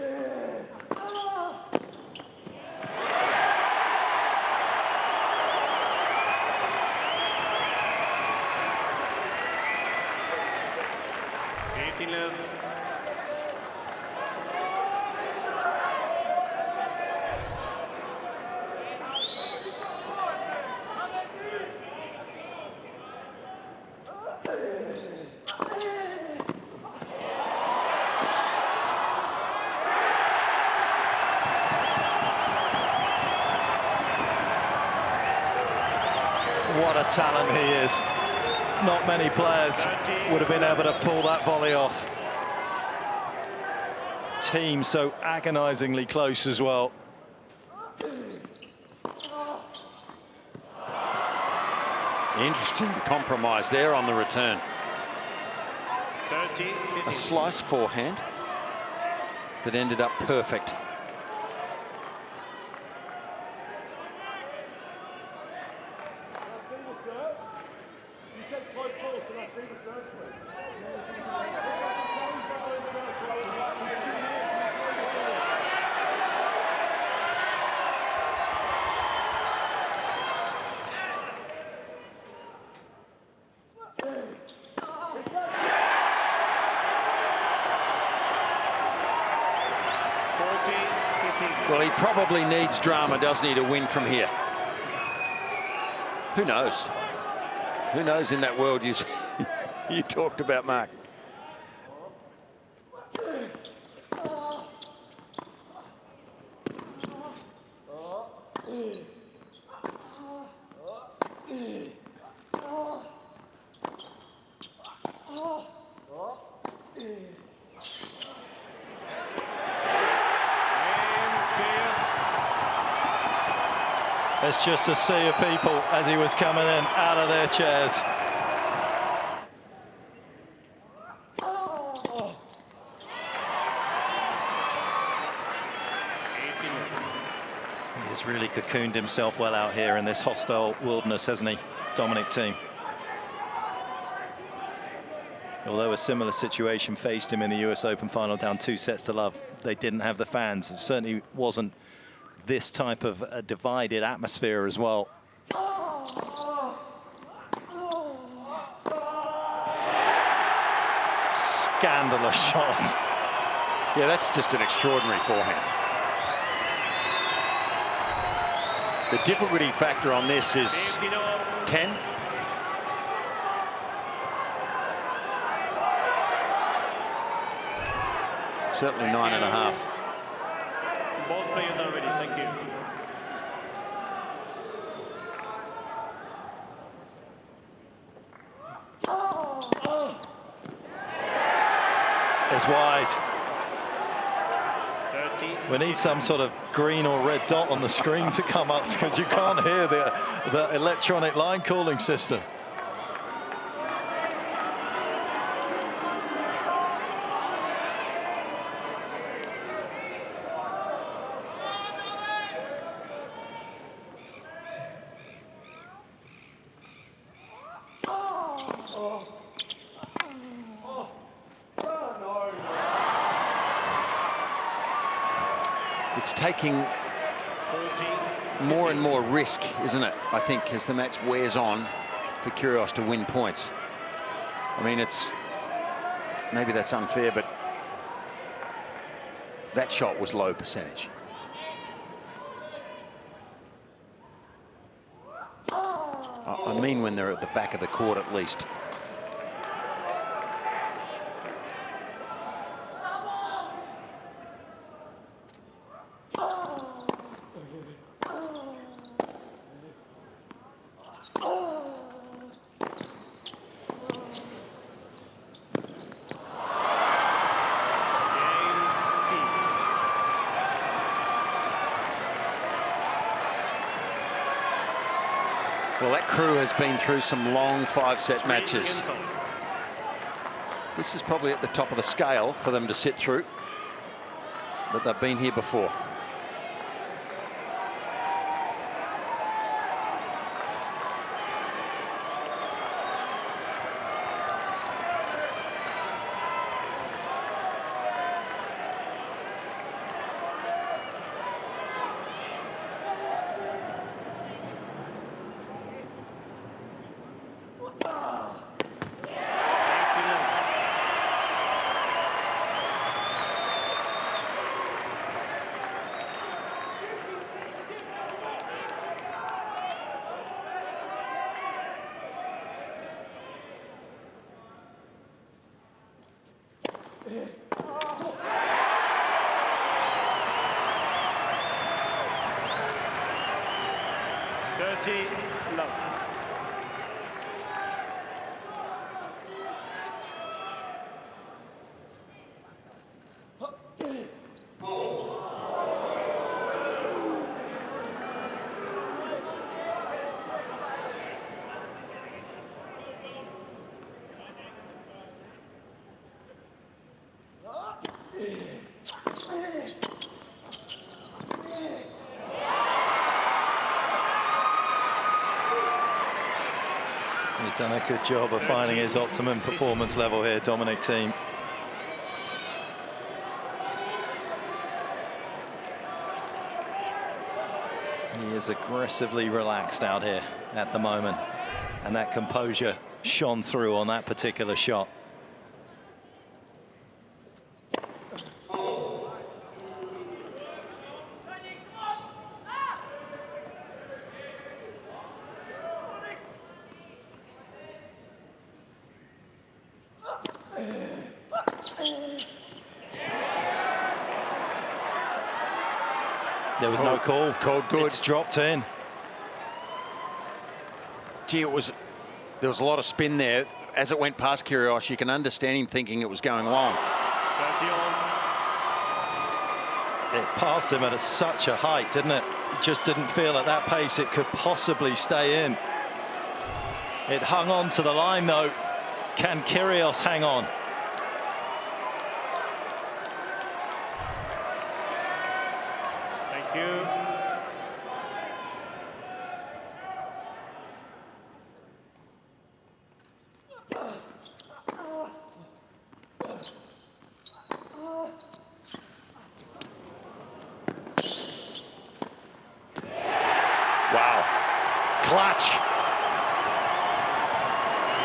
What a talent he is. Not many players would have been able to pull that volley off. Thiem so agonizingly close as well. Interesting compromise there on the return. 13-15. A slice forehand that ended up perfect. Well, he probably needs drama, doesn't he, to win from here? Who knows? Who knows in that world you you talked about, Mark? It's just a sea of people as he was coming in out of their chairs. cocooned himself well out here in this hostile wilderness, hasn't he, Dominic Thiem? Although a similar situation faced him in the US Open final, down 2-0. They didn't have the fans. It certainly wasn't this type of a divided atmosphere as well. Scandalous shot. Yeah, that's just an extraordinary forehand. The difficulty factor on this is 10. Certainly 9.5. Both players are ready. Thank you. It's wide. 30. We need some sort of green or red dot on the screen to come up, because you can't hear the electronic line calling system. It's taking more and more risk, isn't it? I think as the match wears on for Kyrgios to win points. I mean, it's maybe that's unfair, but that shot was low percentage. I mean, when they're at the back of the court, at least. Well, that crew has been through some long 5-set matches. This is probably at the top of the scale for them to sit through, but they've been here before. Love. He's done a good job of finding his optimum performance level here, Dominic Thiem. He is aggressively relaxed out here at the moment, and that composure shone through on that particular shot. There was no call. Called good. It's dropped in. Gee, there was a lot of spin there. As it went past Kyrgios, you can understand him thinking it was going long. It passed him at such a height, didn't it? It just didn't feel at that pace it could possibly stay in. It hung on to the line, though. Can Kyrgios hang on? Thank you. Wow. Clutch.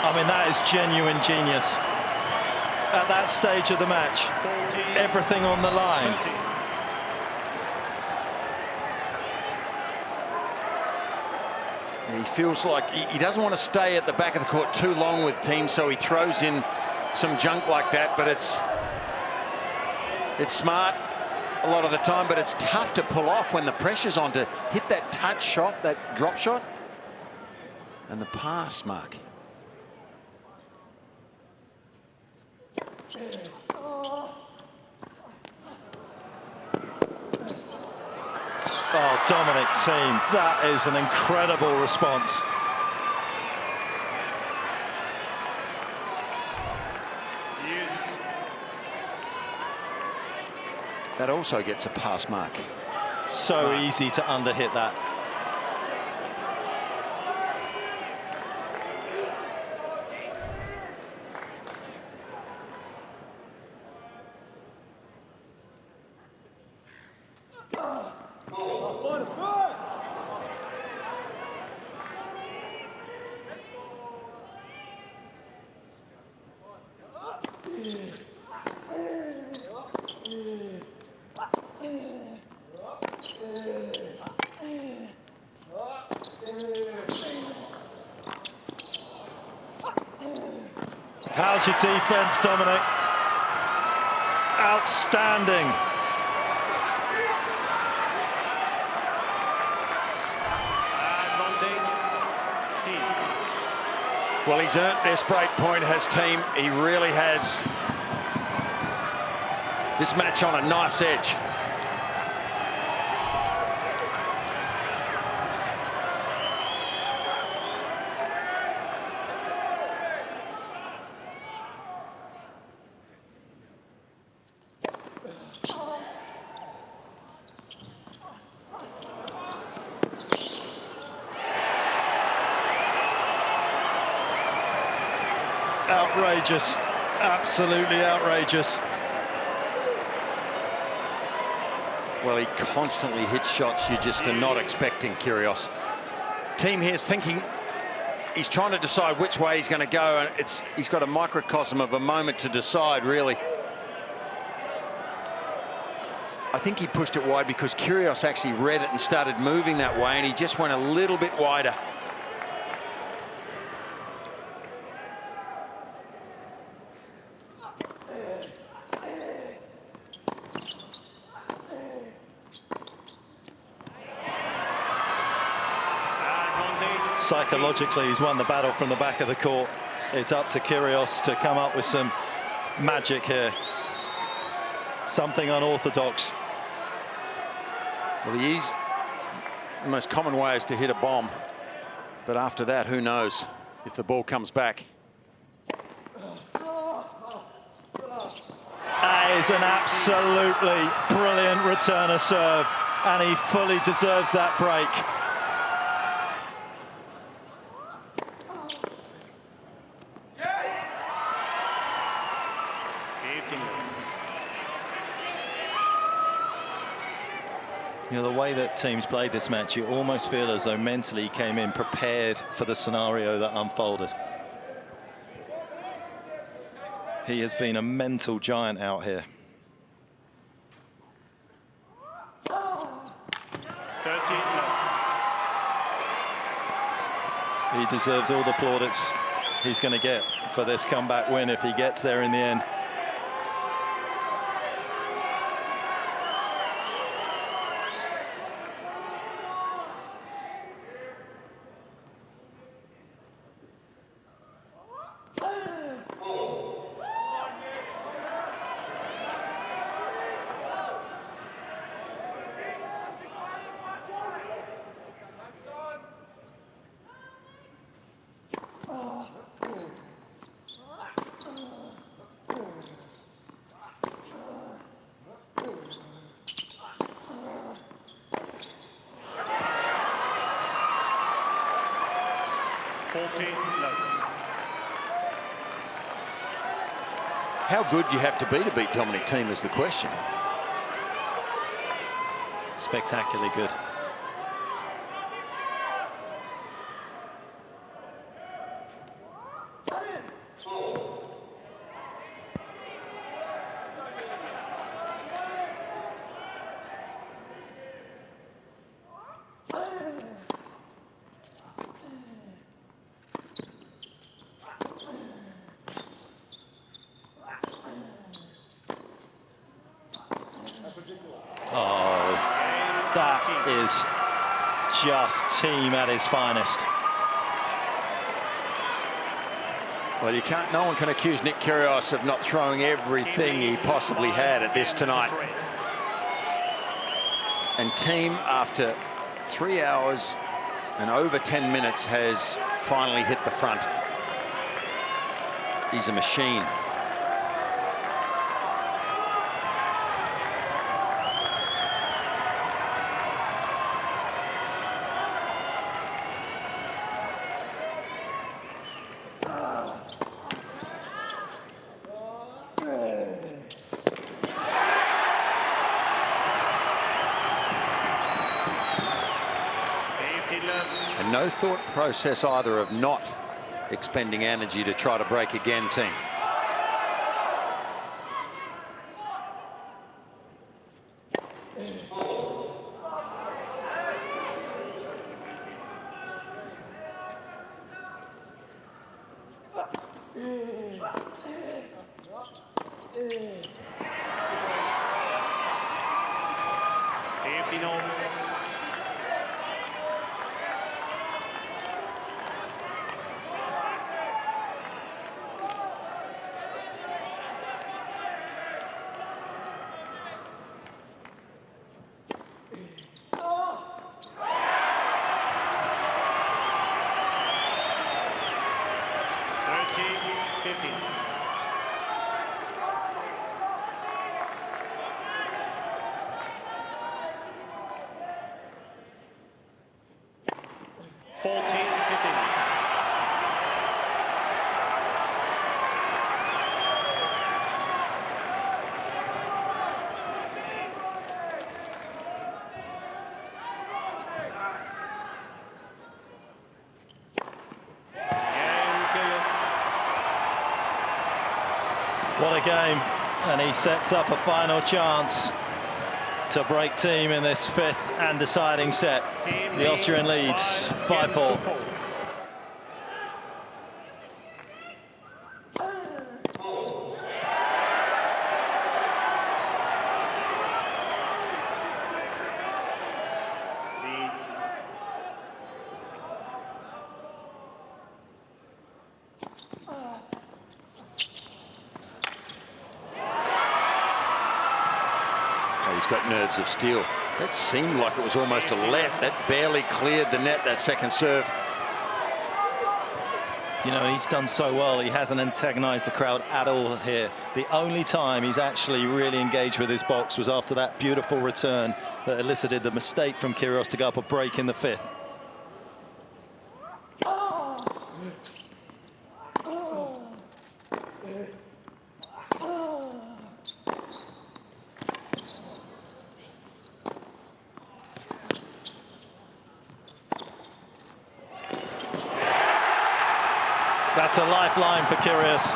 I mean, that is genuine genius. At that stage of the match, 40, everything on the line. 30. He feels like he doesn't want to stay at the back of the court too long with Thiem, so he throws in some junk like that, but it's smart a lot of the time, but it's tough to pull off when the pressure's on to hit that touch shot, that drop shot. And the pass, Mark. Oh, Dominic Thiem, that is an incredible response. That also gets a pass mark. So easy to underhit that. How's your defense, Dominic? Outstanding. Advantage, Thiem. Well, he's earned this break point, has Thiem. He really has. This match on a knife's edge. Outrageous, absolutely outrageous. Well, he constantly hits shots you just are not expecting, Kyrgios. Thiem here's thinking, he's trying to decide which way he's going to go, and he's got a microcosm of a moment to decide, really. I think he pushed it wide because Kyrgios actually read it and started moving that way, and he just went a little bit wider. Psychologically, he's won the battle from the back of the court. It's up to Kyrgios to come up with some magic here. Something unorthodox. Well, the most common way is to hit a bomb. But after that, who knows if the ball comes back. That is an absolutely brilliant return of serve, and he fully deserves that break. You know, the way that teams played this match, you almost feel as though mentally he came in prepared for the scenario that unfolded. He has been a mental giant out here. 13 left. He deserves all the plaudits he's going to get for this comeback win if he gets there in the end. How good do you have to be beat Dominic Thiem is the question. Spectacularly good. is just Thiem at his finest. Well, no one can accuse Nick Kyrgios of not throwing everything he possibly had at this tonight. And Thiem, after 3 hours and over 10 minutes, has finally hit the front. He's a machine. And no thought process either of not expending energy to try to break again, Thiem. What a game, and he sets up a final chance to break Thiem in this fifth and deciding set. The Austrian leads 5-4. He's got nerves of steel. That seemed like it was almost a let. That barely cleared the net, that second serve. You know, he's done so well. He hasn't antagonized the crowd at all here. The only time he's actually really engaged with his box was after that beautiful return that elicited the mistake from Kyrgios to go up a break in the fifth. That's a lifeline for Kyrgios.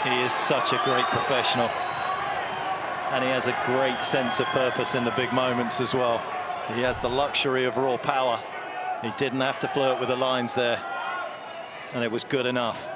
He is such a great professional, and he has a great sense of purpose in the big moments as well. He has the luxury of raw power. He didn't have to flirt with the lines there, and it was good enough.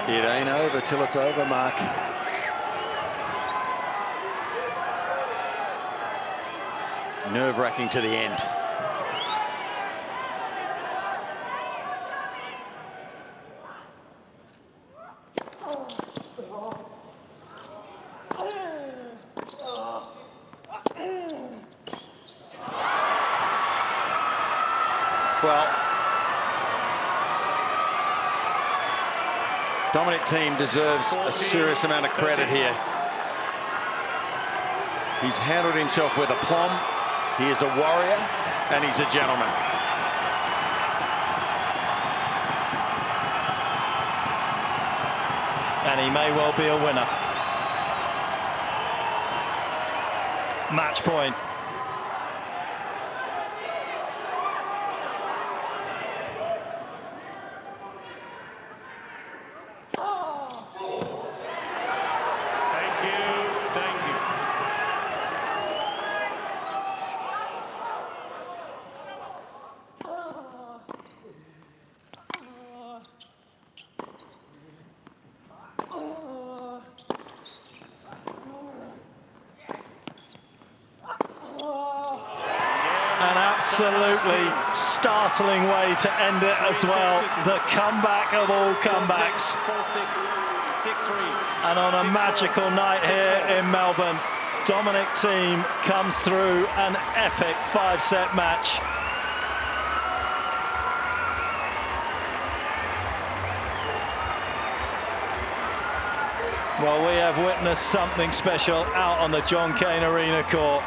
It ain't over till it's over, Mark. Nerve-wracking to the end. Well, Dominic Thiem deserves a serious amount of credit here. He's handled himself with aplomb. He is a warrior, and he's a gentleman. And he may well be a winner. Match point. An absolutely startling way to end it as well. The comeback of all comebacks. 4-6, 6-3. And on a magical night here in Melbourne, Dominic Thiem comes through an epic 5-set match. Well, we have witnessed something special out on the John Cain Arena court.